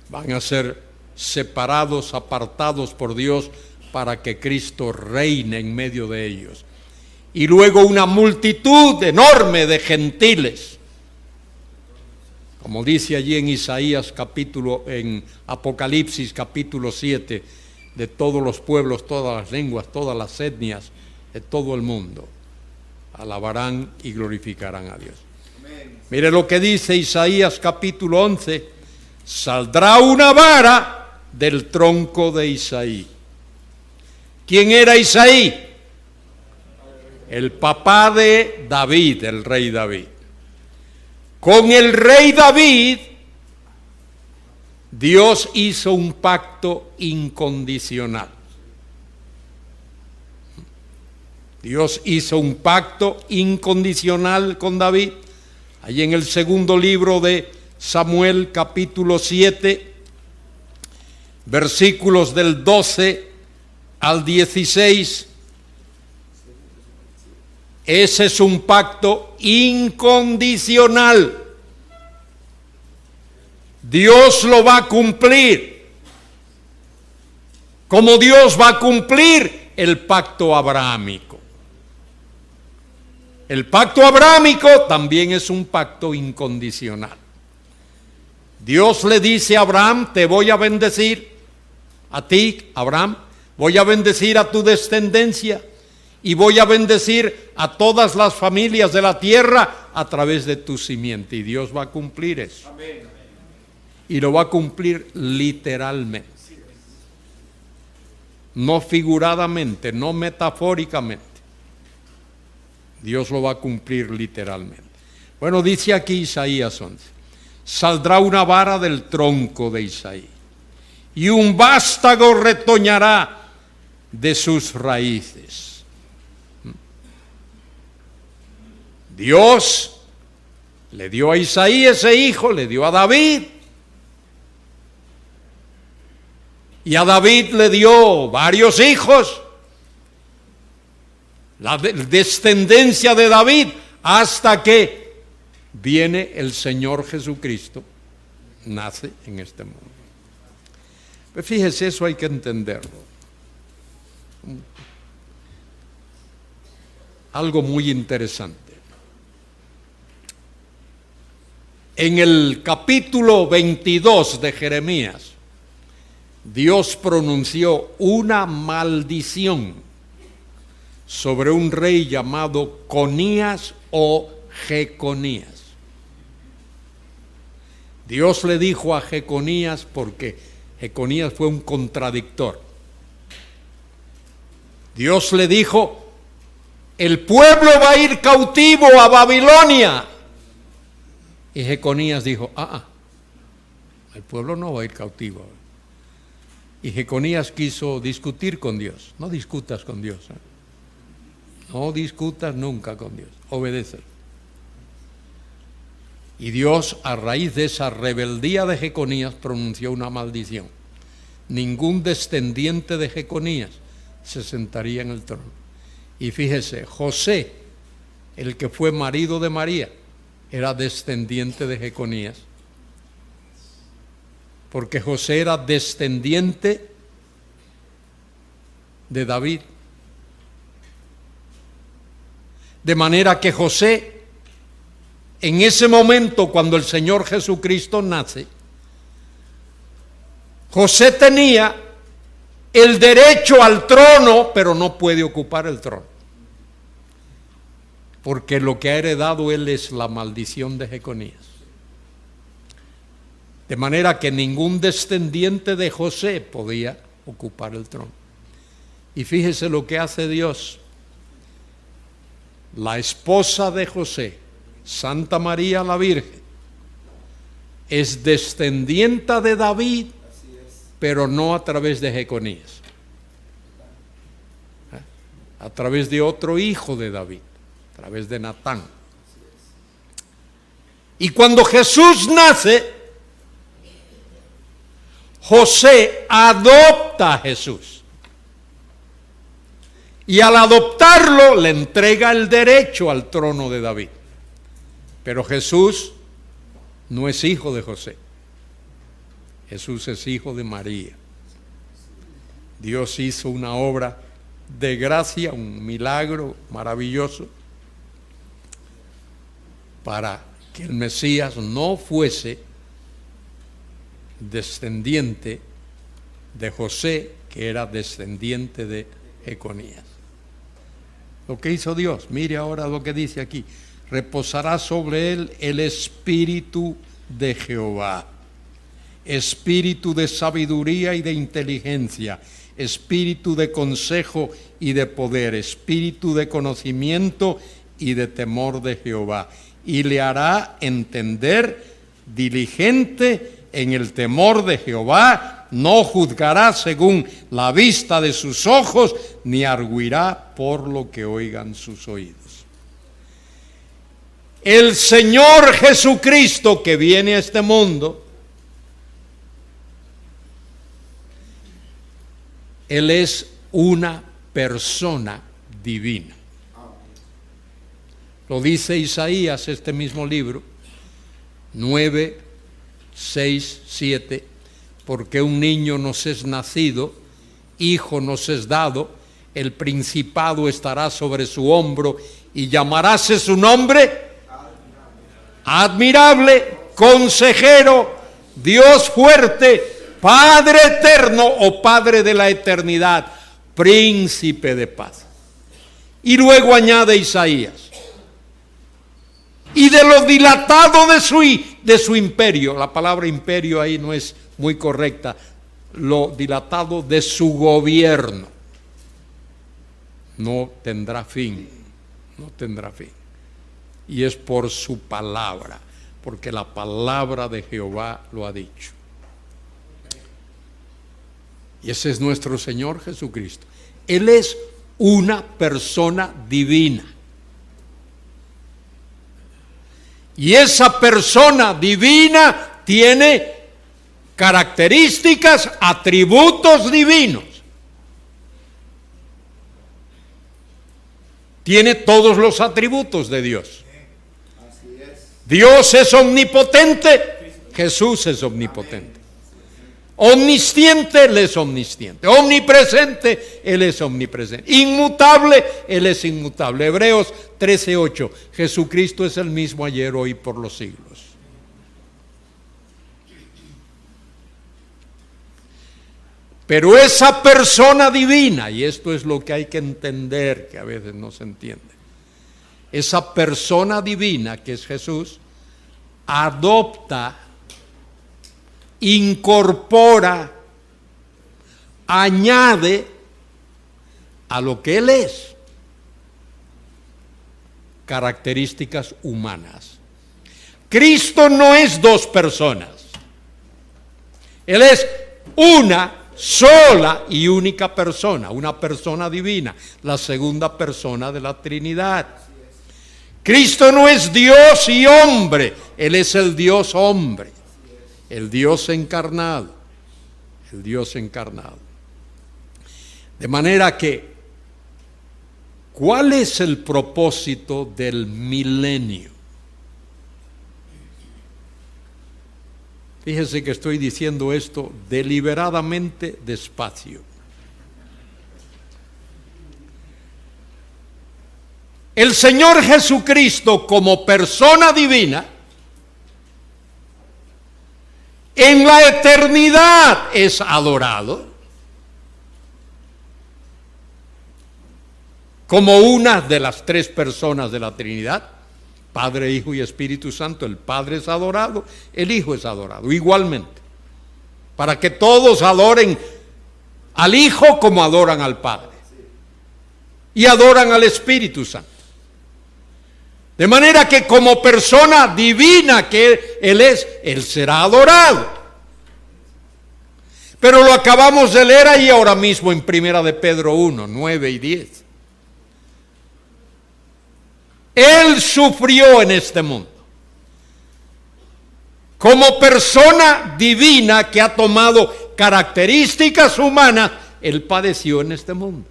van a ser separados, apartados por Dios para que Cristo reine en medio de ellos. Y luego una multitud enorme de gentiles, como dice allí en Isaías en Apocalipsis capítulo 7, de todos los pueblos, todas las lenguas, todas las etnias, de todo el mundo alabarán y glorificarán a Dios. Mire lo que dice Isaías capítulo 11: saldrá una vara del tronco de Isaí. ¿Quién era Isaí? El papá de David, el rey David. Con el rey David, Dios hizo un pacto incondicional. Dios hizo un pacto incondicional con David. Allí en el segundo libro de Samuel, capítulo 7, versículos del 12 al 16. Ese es un pacto incondicional. Dios lo va a cumplir, como Dios va a cumplir el pacto abrahámico. El pacto abrahámico también es un pacto incondicional. Dios le dice a Abraham: te voy a bendecir a ti, Abraham, voy a bendecir a tu descendencia y voy a bendecir a todas las familias de la tierra a través de tu simiente. Y Dios va a cumplir eso. Amén. Y lo va a cumplir literalmente. No figuradamente, no metafóricamente. Dios lo va a cumplir literalmente. Bueno, dice aquí Isaías 11: saldrá una vara del tronco de Isaí, y un vástago retoñará de sus raíces. Dios le dio a Isaí ese hijo, le dio a David. Y a David le dio varios hijos. La descendencia de David, hasta que viene el Señor Jesucristo, nace en este mundo. Pues fíjese, eso hay que entenderlo. Algo muy interesante. En el capítulo 22 de Jeremías, Dios pronunció una maldición sobre un rey llamado Conías o Jeconías. Dios le dijo a Jeconías, porque Jeconías fue un contradictor. Dios le dijo: el pueblo va a ir cautivo a Babilonia. Y Jeconías dijo: el pueblo no va a ir cautivo. Y Jeconías quiso discutir con Dios. No discutas con Dios. No discutas nunca con Dios. Obedécelo. Y Dios, a raíz de esa rebeldía de Jeconías, pronunció una maldición. Ningún descendiente de Jeconías se sentaría en el trono. Y fíjese, José, el que fue marido de María, era descendiente de Jeconías. Porque José era descendiente de David. De manera que José, en ese momento cuando el Señor Jesucristo nace, José tenía el derecho al trono, pero no puede ocupar el trono. Porque lo que ha heredado él es la maldición de Jeconías. De manera que ningún descendiente de José podía ocupar el trono. Y fíjese lo que hace Dios. La esposa de José, Santa María la Virgen, es descendiente de David, pero no a través de Jeconías. A través de otro hijo de David, a través de Natán. Y cuando Jesús nace, José adopta a Jesús. Y al adoptarlo le entrega el derecho al trono de David. Pero Jesús no es hijo de José. Jesús es hijo de María. Dios hizo una obra de gracia, un milagro maravilloso, para que el Mesías no fuese descendiente de José, que era descendiente de Jeconías. Lo que hizo Dios, mire ahora lo que dice aquí. Reposará sobre él el espíritu de Jehová, espíritu de sabiduría y de inteligencia, espíritu de consejo y de poder, espíritu de conocimiento y de temor de Jehová. Y le hará entender diligente en el temor de Jehová, no juzgará según la vista de sus ojos, ni argüirá por lo que oigan sus oídos. El Señor Jesucristo que viene a este mundo, Él es una persona divina. Lo dice Isaías, este mismo libro, 9, 6, 7, porque un niño nos es nacido, hijo nos es dado, el principado estará sobre su hombro y llamaráse su nombre Admirable, Consejero, Dios fuerte, Padre eterno o Padre de la eternidad, Príncipe de paz. Y luego añade Isaías, y de lo dilatado de su imperio, la palabra imperio ahí no es muy correcta, lo dilatado de su gobierno, no tendrá fin, no tendrá fin. Y es por su palabra, porque la palabra de Jehová lo ha dicho. Y ese es nuestro Señor Jesucristo. Él es una persona divina. Y esa persona divina tiene características, atributos divinos. Tiene todos los atributos de Dios. Dios es omnipotente, Jesús es omnipotente. Omnisciente, Él es omnisciente. Omnipresente, Él es omnipresente. Inmutable, Él es inmutable. Hebreos 13:8, Jesucristo es el mismo ayer, hoy, por los siglos. Pero esa persona divina, y esto es lo que hay que entender, que a veces no se entiende, esa persona divina que es Jesús, adopta, incorpora, añade a lo que Él es características humanas. Cristo no es dos personas. Él es una sola y única persona, una persona divina, la segunda persona de la Trinidad. Cristo no es Dios y hombre, Él es el Dios hombre, el Dios encarnado, el Dios encarnado. De manera que, ¿cuál es el propósito del milenio? Fíjese que estoy diciendo esto deliberadamente despacio. El Señor Jesucristo como persona divina en la eternidad es adorado como una de las tres personas de la Trinidad, Padre, Hijo y Espíritu Santo. El Padre es adorado, el Hijo es adorado, igualmente, para que todos adoren al Hijo como adoran al Padre y adoran al Espíritu Santo. De manera que como persona divina que Él es, Él será adorado. Pero lo acabamos de leer ahí ahora mismo en Primera de Pedro 1, 9 y 10. Él sufrió en este mundo. Como persona divina que ha tomado características humanas, Él padeció en este mundo.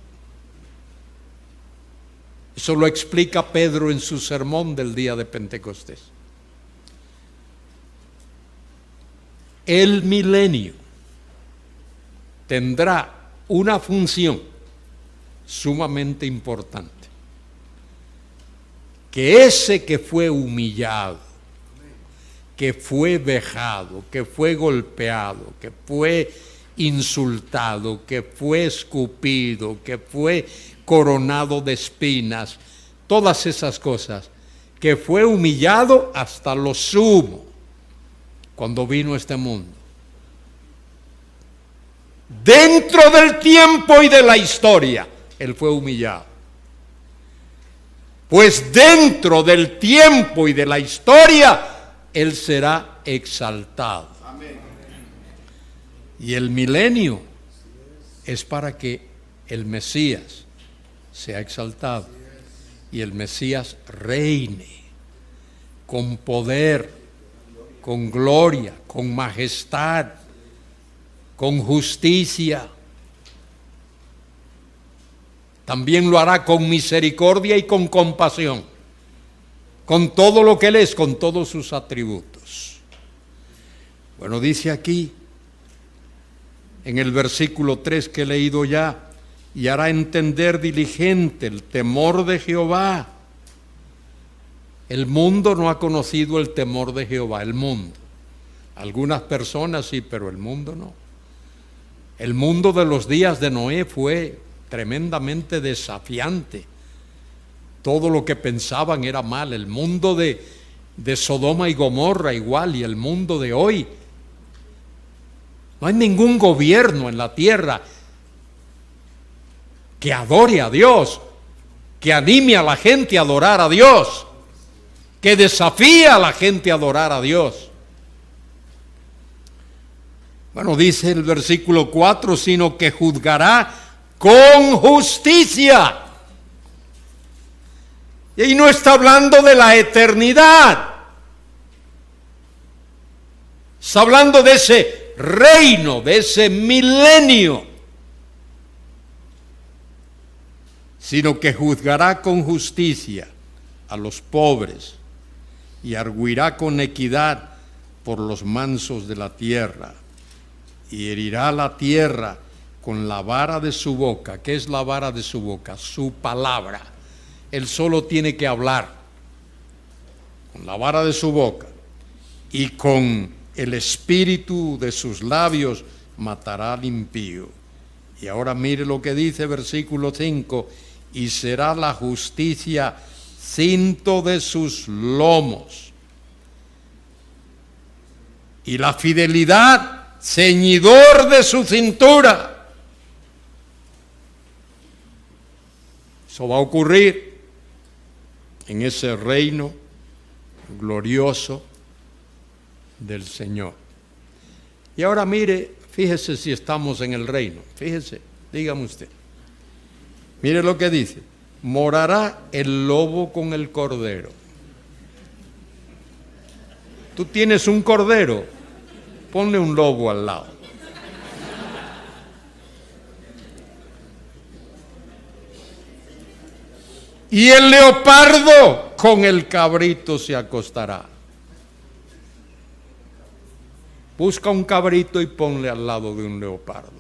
Eso lo explica Pedro en su sermón del día de Pentecostés. El milenio tendrá una función sumamente importante. Que ese que fue humillado, que fue vejado, que fue golpeado, que fue insultado, que fue escupido, que fue coronado de espinas, todas esas cosas, que fue humillado hasta lo sumo cuando vino a este mundo. Dentro del tiempo y de la historia, Él fue humillado. Pues dentro del tiempo y de la historia, Él será exaltado. Amén. Y el milenio es para que el Mesías sea exaltado y el Mesías reine con poder, con gloria, con majestad, con justicia. También lo hará con misericordia y con compasión, con todo lo que Él es, con todos sus atributos. Bueno, dice aquí, en el versículo 3 que he leído ya, y hará entender diligente el temor de Jehová. El mundo no ha conocido el temor de Jehová, el mundo. Algunas personas sí, pero el mundo no. El mundo de los días de Noé fue tremendamente desafiante. Todo lo que pensaban era mal. El mundo de Sodoma y Gomorra igual, y el mundo de hoy. No hay ningún gobierno en la tierra que adore a Dios, que anime a la gente a adorar a Dios, que desafíe a la gente a adorar a Dios. Bueno, dice el versículo 4, sino que juzgará con justicia. Y ahí no está hablando de la eternidad. Está hablando de ese reino, de ese milenio. Sino que juzgará con justicia a los pobres y arguirá con equidad por los mansos de la tierra, y herirá la tierra con la vara de su boca. ¿Qué es la vara de su boca? Su palabra. Él solo tiene que hablar con la vara de su boca, y con el espíritu de sus labios matará al impío. Y ahora mire lo que dice versículo 5, y será la justicia cinto de sus lomos, y la fidelidad ceñidor de su cintura. Eso va a ocurrir en ese reino glorioso del Señor. Y ahora mire, fíjese si estamos en el reino. Fíjese, dígame usted. Mire lo que dice: morará el lobo con el cordero. Tú tienes un cordero, ponle un lobo al lado. Y el leopardo con el cabrito se acostará. Busca un cabrito y ponle al lado de un leopardo.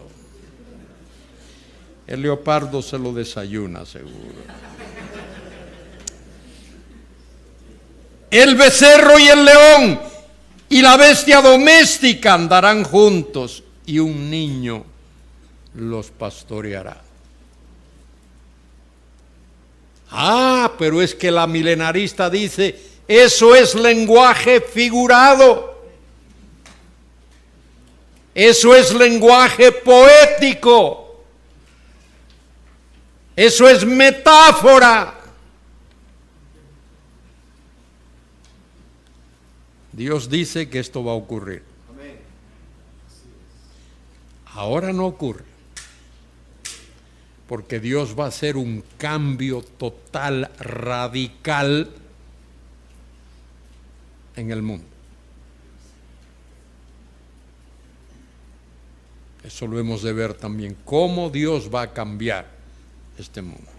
El leopardo se lo desayuna seguro. El becerro y el león y la bestia doméstica andarán juntos, y un niño los pastoreará. Ah, pero es que la milenarista dice, eso es lenguaje figurado. Eso es lenguaje poético. Eso es metáfora. Dios dice que esto va a ocurrir. Ahora no ocurre, porque Dios va a hacer un cambio total, radical en el mundo. Eso lo hemos de ver también, cómo Dios va a cambiar este mundo.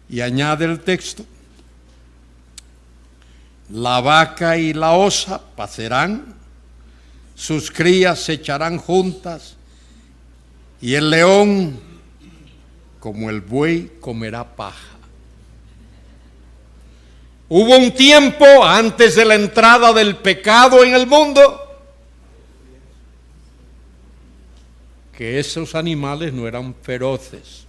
Y añade el texto: la vaca y la osa pacerán, sus crías se echarán juntas, y el león, como el buey, comerá paja. Hubo un tiempo antes de la entrada del pecado en el mundo que esos animales no eran feroces.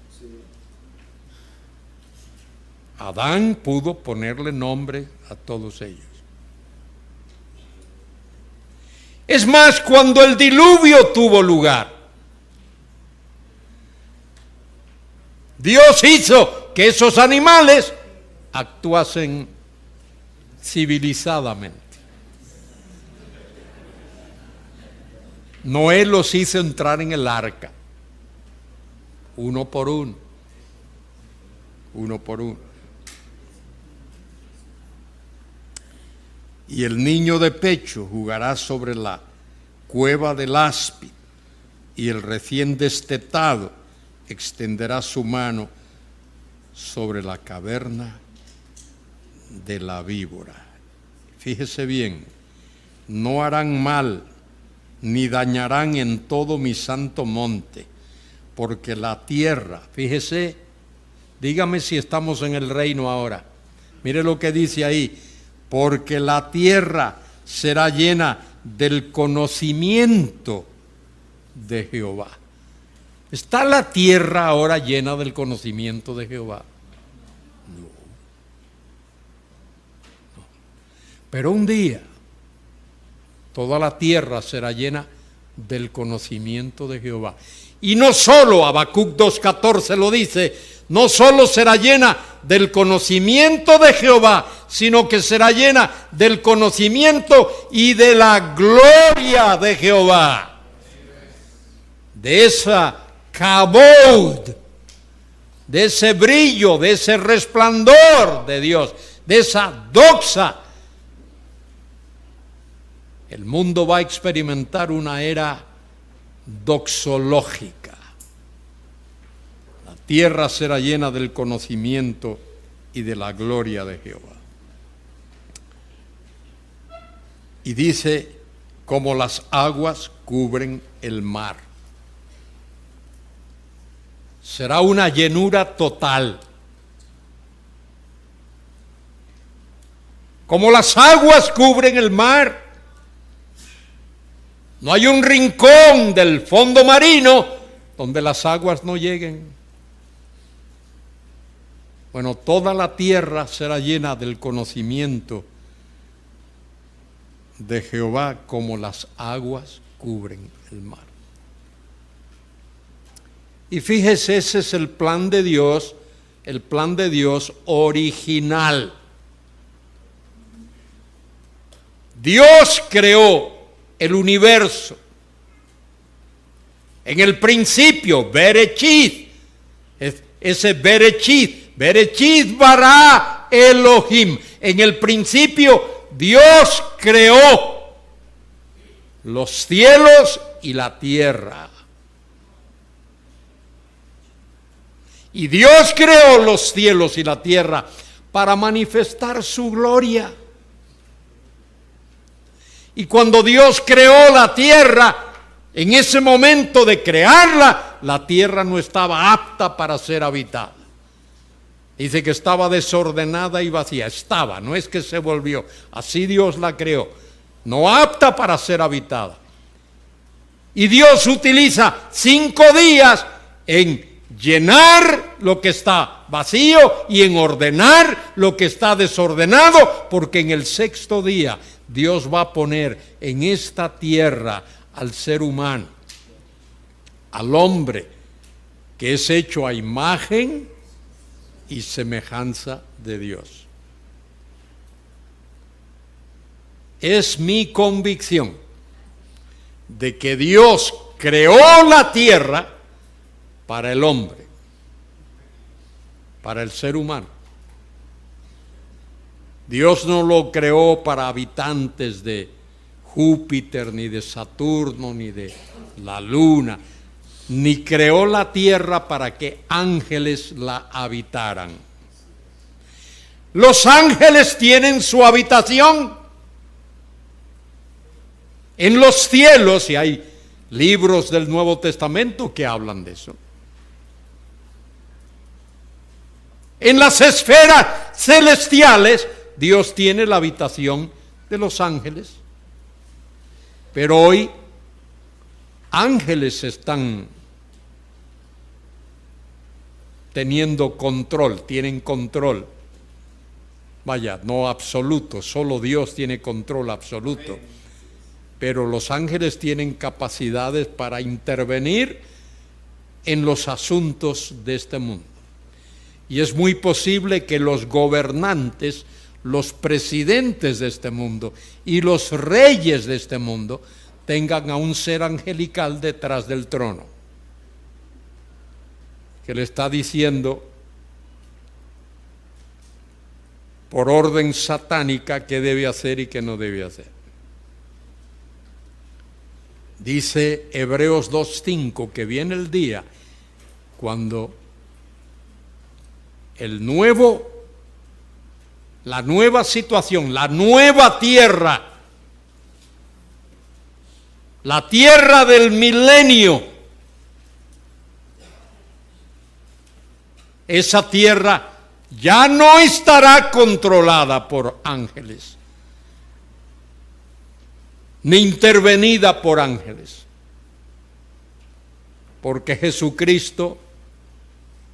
Adán pudo ponerle nombre a todos ellos. Es más, cuando el diluvio tuvo lugar, Dios hizo que esos animales actuasen civilizadamente. Noé los hizo entrar en el arca, uno por uno. Y el niño de pecho jugará sobre la cueva del áspid, y el recién destetado extenderá su mano sobre la caverna de la víbora. Fíjese bien, no harán mal ni dañarán en todo mi santo monte, porque la tierra, fíjese, dígame si estamos en el reino ahora, mire lo que dice ahí, porque la tierra será llena del conocimiento de Jehová. ¿Está la tierra ahora llena del conocimiento de Jehová? No. Pero un día toda la tierra será llena del conocimiento de Jehová. Y no solo, Habacuc 2:14 lo dice, no solo será llena del conocimiento de Jehová, sino que será llena del conocimiento y de la gloria de Jehová. De esa kabod, de ese brillo, de ese resplandor de Dios, de esa doxa. El mundo va a experimentar una era doxológica. La tierra será llena del conocimiento y de la gloria de Jehová. Y dice, como las aguas cubren el mar. Será una llenura total. Como las aguas cubren el mar. No hay un rincón del fondo marino donde las aguas no lleguen. Bueno, toda la tierra será llena del conocimiento de Jehová como las aguas cubren el mar. Y fíjese, ese es el plan de Dios original. Dios creó el universo. En el principio, Bereshit, ese Bereshit bara Elohim. En el principio, Dios creó los cielos y la tierra. Y Dios creó los cielos y la tierra para manifestar su gloria. Y cuando Dios creó la tierra, en ese momento de crearla, la tierra no estaba apta para ser habitada. Dice que estaba desordenada y vacía. Estaba, no es que se volvió. Así Dios la creó. No apta para ser habitada. Y Dios utiliza 5 días en llenar lo que está vacío y en ordenar lo que está desordenado, porque en el 6º día Dios va a poner en esta tierra al ser humano, al hombre, que es hecho a imagen y semejanza de Dios. Es mi convicción de que Dios creó la tierra para el hombre, para el ser humano. Dios no lo creó para habitantes de Júpiter, ni de Saturno, ni de la Luna, ni creó la tierra para que ángeles la habitaran. Los ángeles tienen su habitación en los cielos, y hay libros del Nuevo Testamento que hablan de eso. En las esferas celestiales, Dios tiene la habitación de los ángeles. Pero hoy ángeles están teniendo control, tienen control. Vaya, no absoluto, solo Dios tiene control absoluto. Pero los ángeles tienen capacidades para intervenir en los asuntos de este mundo. Y es muy posible que los gobernantes, los presidentes de este mundo y los reyes de este mundo tengan a un ser angelical detrás del trono, que le está diciendo por orden satánica qué debe hacer y qué no debe hacer. Dice Hebreos 2:5 que viene el día cuando la nueva situación, la nueva tierra, la tierra del milenio, esa tierra ya no estará controlada por ángeles, ni intervenida por ángeles, porque Jesucristo,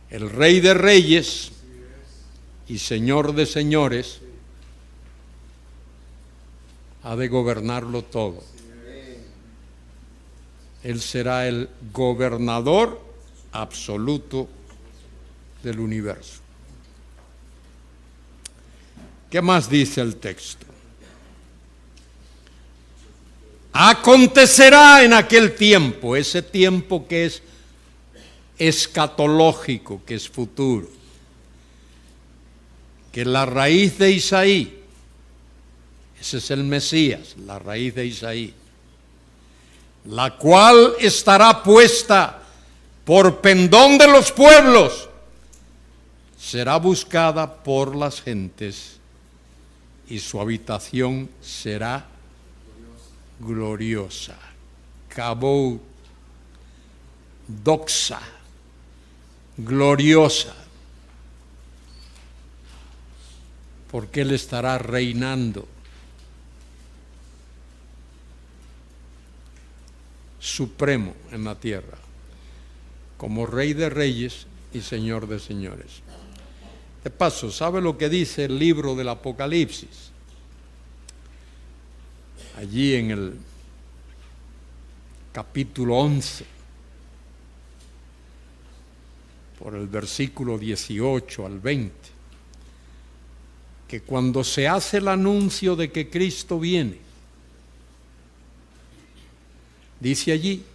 el Rey de Reyes y Señor de Señores, ha de gobernarlo todo. Él será el gobernador absoluto del universo. ¿Qué más dice el texto? Acontecerá en aquel tiempo, ese tiempo que es escatológico, que es futuro, que la raíz de Isaí, ese es el Mesías, la raíz de Isaí, la cual estará puesta por pendón de los pueblos, será buscada por las gentes y su habitación será gloriosa. Kabod, doxa, gloriosa, porque Él estará reinando supremo en la tierra, como Rey de Reyes y Señor de Señores. De paso, ¿sabe lo que dice el libro del Apocalipsis? Allí en el capítulo 11, por el versículo 18 al 20, que cuando se hace el anuncio de que Cristo viene, dice allí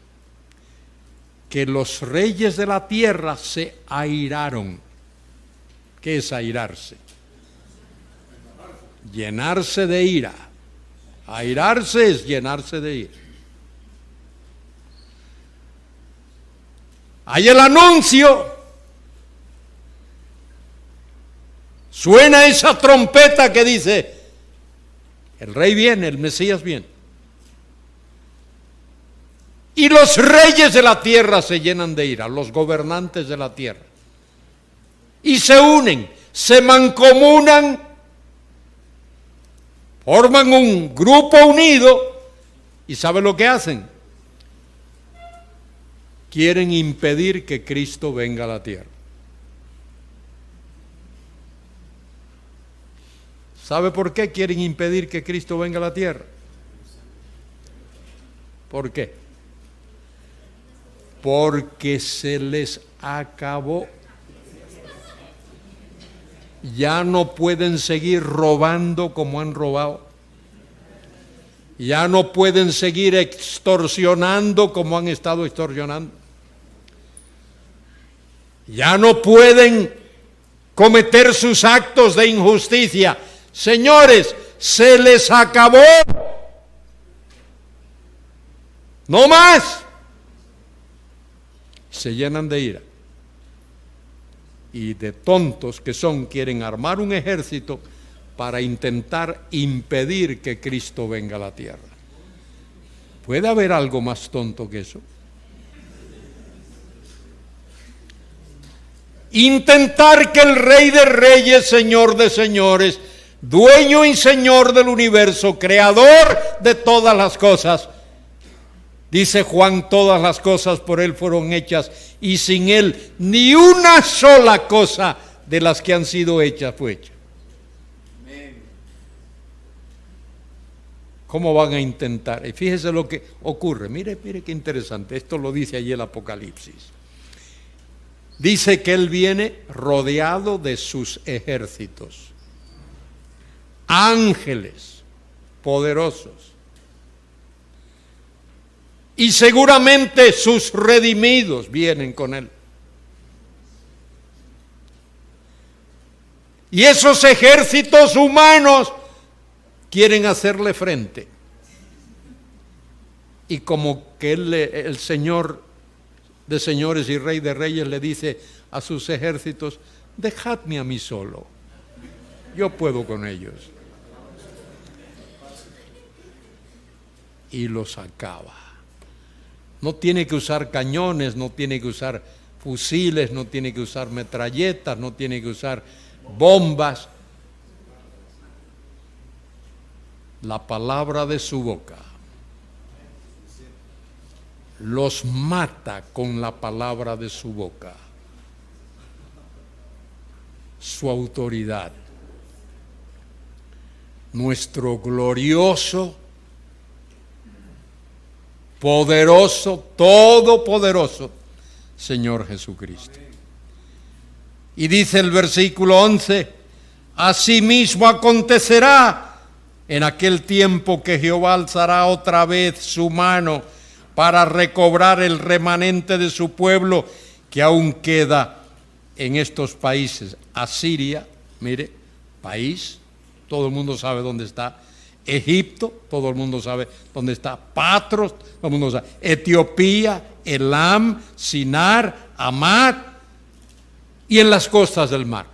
que los reyes de la tierra se airaron. ¿Qué es airarse? Llenarse de ira. Airarse es llenarse de ira. Hay el anuncio. Suena esa trompeta que dice, el rey viene, el Mesías viene. Y los reyes de la tierra se llenan de ira, los gobernantes de la tierra. Y se unen, se mancomunan, forman un grupo unido y ¿sabe lo que hacen? Quieren impedir que Cristo venga a la tierra. ¿Sabe por qué quieren impedir que Cristo venga a la tierra? ¿Por qué? Porque se les acabó. Ya no pueden seguir robando como han robado. Ya no pueden seguir extorsionando como han estado extorsionando. Ya no pueden cometer sus actos de injusticia. Señores, se les acabó. No más. Se llenan de ira. Y de tontos que son, quieren armar un ejército para intentar impedir que Cristo venga a la tierra. ¿Puede haber algo más tonto que eso? Intentar que el Rey de Reyes, Señor de Señores, Dueño y Señor del universo, Creador de todas las cosas, Dice Juan, todas las cosas por Él fueron hechas y sin Él ni una sola cosa de las que han sido hechas fue hecha. ¿Cómo van a intentar? Y fíjese lo que ocurre. Mire qué interesante. Esto lo dice allí el Apocalipsis. Dice que Él viene rodeado de sus ejércitos. Ángeles poderosos. Y seguramente sus redimidos vienen con Él. Y esos ejércitos humanos quieren hacerle frente. Y como que el Señor de señores y Rey de reyes le dice a sus ejércitos, dejadme a mí solo, yo puedo con ellos. Y los acaba. No tiene que usar cañones, no tiene que usar fusiles, no tiene que usar metralletas, no tiene que usar bombas. La palabra de su boca los mata con la palabra de su boca. Su autoridad. Nuestro glorioso, poderoso, todopoderoso Señor Jesucristo. Y dice el versículo 11, asimismo acontecerá en aquel tiempo que Jehová alzará otra vez su mano para recobrar el remanente de su pueblo que aún queda en estos países. Asiria, mire, país, todo el mundo sabe dónde está. Egipto, todo el mundo sabe dónde está. Patros, todo el mundo sabe. Etiopía, Elam, Sinar, Amad y en las costas del mar.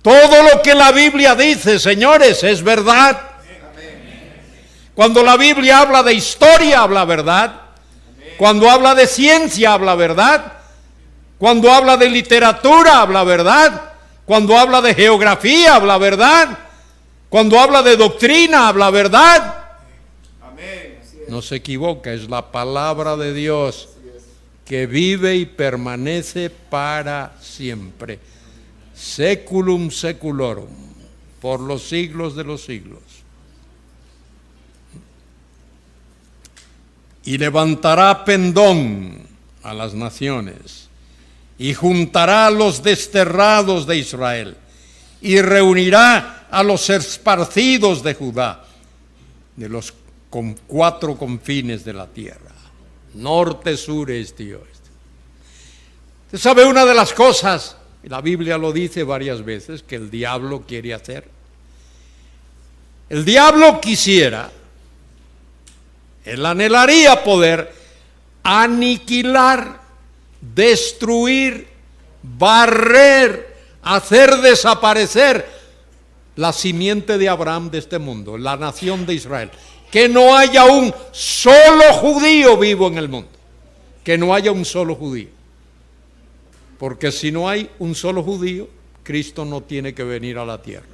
Todo lo que la Biblia dice, señores, es verdad. Cuando la Biblia habla de historia, habla verdad. Cuando habla de ciencia, habla verdad. Cuando habla de literatura, habla verdad. Cuando habla de geografía, habla verdad. Cuando habla de doctrina, habla verdad. No se equivoca, es la palabra de Dios que vive y permanece para siempre. Seculum seculorum, por los siglos de los siglos. Y levantará pendón a las naciones, y juntará a los desterrados de Israel, y reunirá a los esparcidos de Judá, de los cuatro confines de la tierra, norte, sur, este y oeste. Usted sabe una de las cosas, la Biblia lo dice varias veces, que el diablo quiere hacer. El diablo quisiera, él anhelaría poder aniquilar, destruir, barrer, hacer desaparecer la simiente de Abraham de este mundo, la nación de Israel. Que no haya un solo judío vivo en el mundo. Que no haya un solo judío. Porque si no hay un solo judío, Cristo no tiene que venir a la tierra.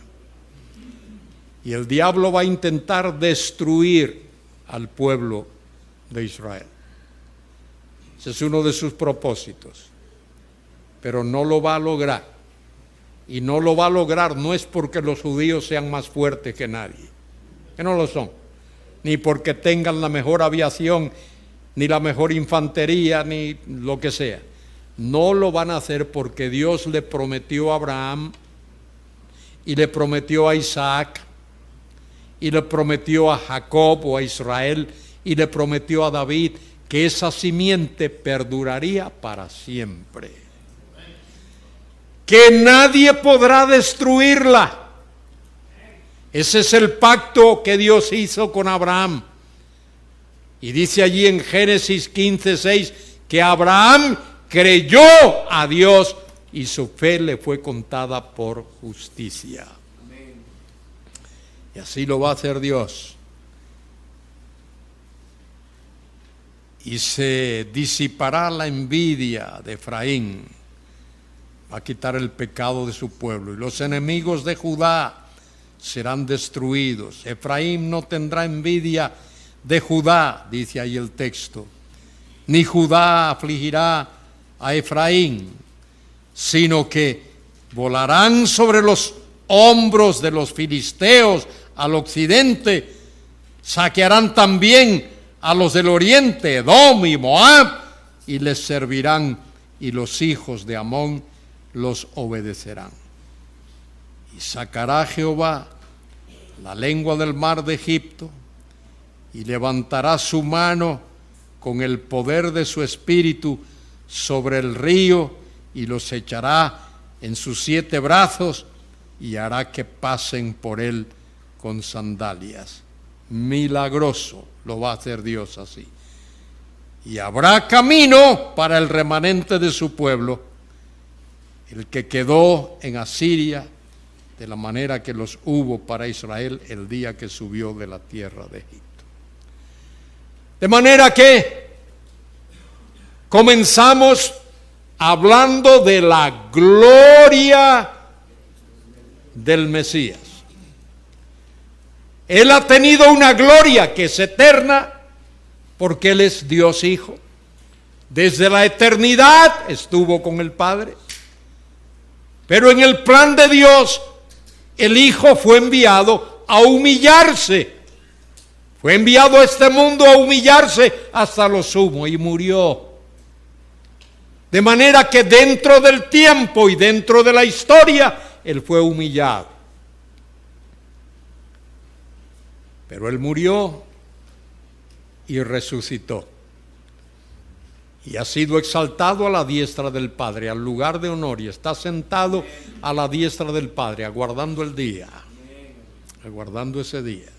Y el diablo va a intentar destruir al pueblo de Israel. Ese es uno de sus propósitos. Pero no lo va a lograr. Y no lo va a lograr no es porque los judíos sean más fuertes que nadie. Que no lo son. Ni porque tengan la mejor aviación, ni la mejor infantería, ni lo que sea. No lo van a hacer porque Dios le prometió a Abraham, y le prometió a Isaac, y le prometió a Jacob o a Israel, y le prometió a David que esa simiente perduraría para siempre. Que nadie podrá destruirla. Ese es el pacto que Dios hizo con Abraham. Y dice allí en Génesis 15:6 que Abraham creyó a Dios y su fe le fue contada por justicia. Amén. Y así lo va a hacer Dios. Y se disipará la envidia de Efraín. Va a quitar el pecado de su pueblo. Y los enemigos de Judá serán destruidos. Efraín no tendrá envidia de Judá, dice ahí el texto, ni Judá afligirá a Efraín, sino que volarán sobre los hombros de los filisteos al occidente, saquearán también a los del oriente, Edom y Moab, y les servirán, y los hijos de Amón los obedecerán. Y sacará Jehová la lengua del mar de Egipto, y levantará su mano con el poder de su espíritu sobre el río, y los echará en sus 7 brazos, y hará que pasen por él con sandalias. Milagroso lo va a hacer Dios así. Y habrá camino para el remanente de su pueblo, el que quedó en Asiria, de la manera que los hubo para Israel el día que subió de la tierra de Egipto. De manera que comenzamos hablando de la gloria del Mesías. Él ha tenido una gloria que es eterna porque Él es Dios Hijo. Desde la eternidad estuvo con el Padre. Pero en el plan de Dios, el Hijo fue enviado a humillarse. Fue enviado a este mundo a humillarse hasta lo sumo y murió. De manera que dentro del tiempo y dentro de la historia, Él fue humillado. Pero Él murió y resucitó. Y ha sido exaltado a la diestra del Padre, al lugar de honor, y está sentado a la diestra del Padre, aguardando el día, aguardando ese día,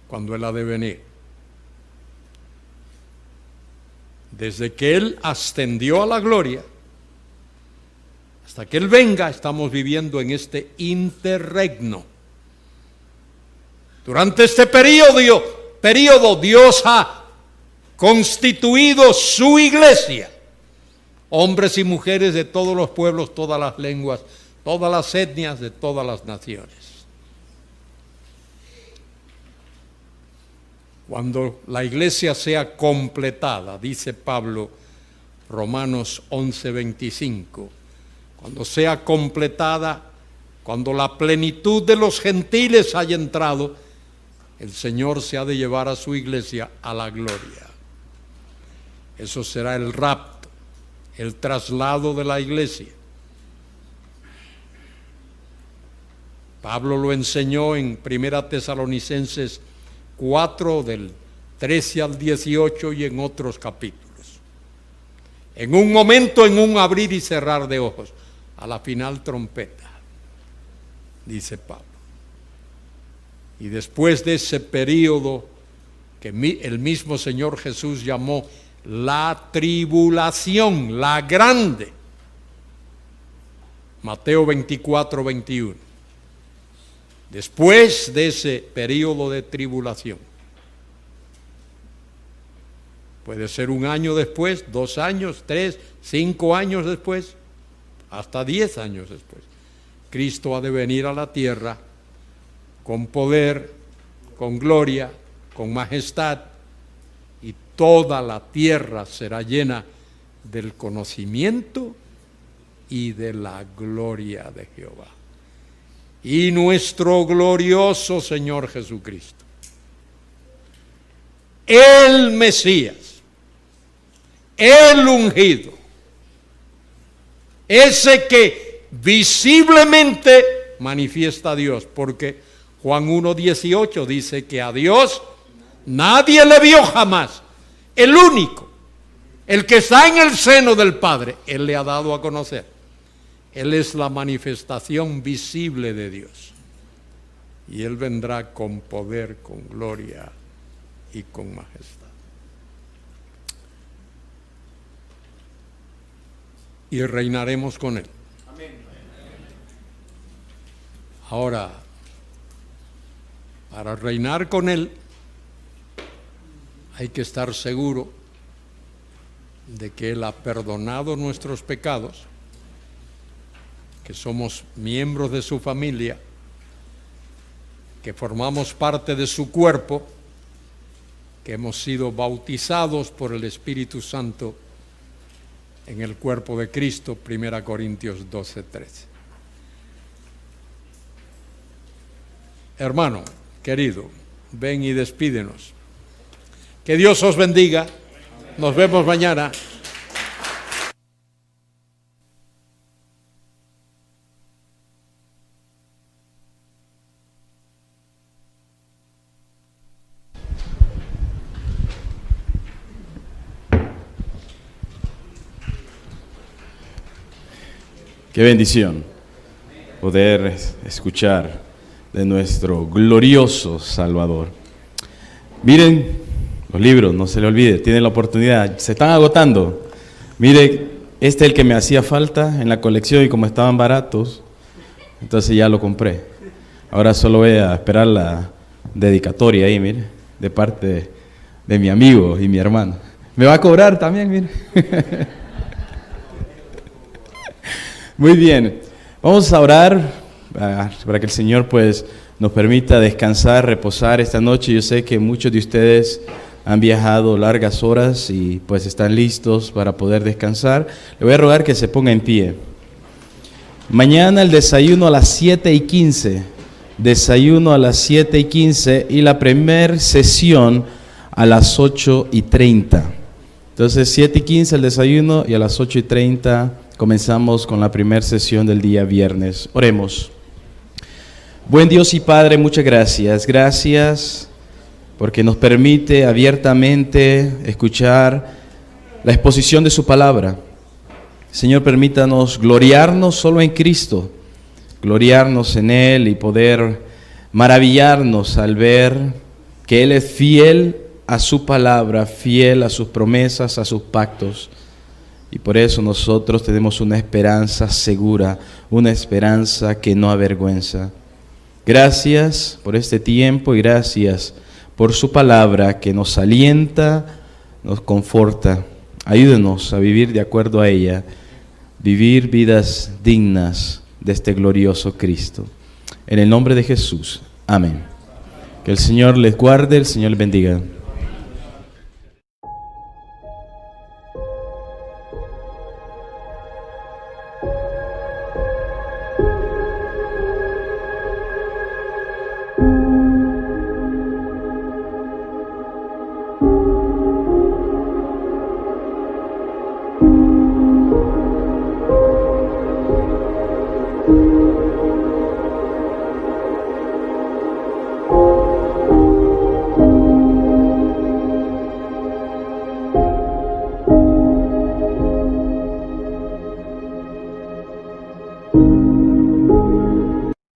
cuando Él ha de venir. Desde que Él ascendió a la gloria, hasta que Él venga, estamos viviendo en este interregno. Durante este periodo Dios ha constituido su iglesia, hombres y mujeres de todos los pueblos, todas las lenguas, todas las etnias, de todas las naciones. Cuando la iglesia sea completada, dice Pablo, Romanos 11:25, cuando sea completada, cuando la plenitud de los gentiles haya entrado, el Señor se ha de llevar a su iglesia a la gloria. Eso será el rapto, el traslado de la iglesia. Pablo lo enseñó en 1 Tesalonicenses 4, del 13 al 18, y en otros capítulos. En un momento, en un abrir y cerrar de ojos, a la final trompeta, dice Pablo. Y después de ese periodo que el mismo Señor Jesús llamó la tribulación, la grande, Mateo 24:21. Después de ese periodo de tribulación, puede ser 1 año después, 2 años, 3, 5 años después, hasta 10 años después, Cristo ha de venir a la tierra con poder, con gloria, con majestad, y toda la tierra será llena del conocimiento y de la gloria de Jehová. Y nuestro glorioso Señor Jesucristo, el Mesías, el ungido, ese que visiblemente manifiesta a Dios, porque Juan 1:18 dice que a Dios nadie le vio jamás. El único, el que está en el seno del Padre, Él le ha dado a conocer. Él es la manifestación visible de Dios. Y Él vendrá con poder, con gloria y con majestad. Y reinaremos con Él. Ahora, para reinar con Él, hay que estar seguro de que Él ha perdonado nuestros pecados, que somos miembros de su familia, que formamos parte de su cuerpo, que hemos sido bautizados por el Espíritu Santo en el cuerpo de Cristo, 1 Corintios 12:13. Hermano, querido, ven y despídenos. Que Dios os bendiga. Nos vemos mañana. Qué bendición poder escuchar de nuestro glorioso Salvador. Miren los libros, no se le olvide, tienen la oportunidad, se están agotando. Mire, este es el que me hacía falta en la colección y como estaban baratos, entonces ya lo compré. Ahora solo voy a esperar la dedicatoria ahí, mire, de parte de mi amigo y mi hermano. Me va a cobrar también, mire. Muy bien, vamos a orar para que el Señor pues nos permita descansar, reposar esta noche. Yo sé que muchos de ustedes han viajado largas horas y pues están listos para poder descansar. Le voy a rogar que se ponga en pie. Mañana el desayuno a las 7:15, desayuno a las 7:15 y la primer sesión a las 8:30. Entonces 7:15 el desayuno y a las 8:30 comenzamos con la primera sesión del día viernes. Oremos. Buen Dios y Padre, muchas gracias. Gracias porque nos permite abiertamente escuchar la exposición de su palabra. Señor, permítanos gloriarnos solo en Cristo, gloriarnos en Él y poder maravillarnos al ver que Él es fiel a su palabra, fiel a sus promesas, a sus pactos. Y por eso nosotros tenemos una esperanza segura, una esperanza que no avergüenza. Gracias por este tiempo y gracias por su palabra que nos alienta, nos conforta. Ayúdenos a vivir de acuerdo a ella, vivir vidas dignas de este glorioso Cristo. En el nombre de Jesús. Amén. Que el Señor les guarde, el Señor les bendiga.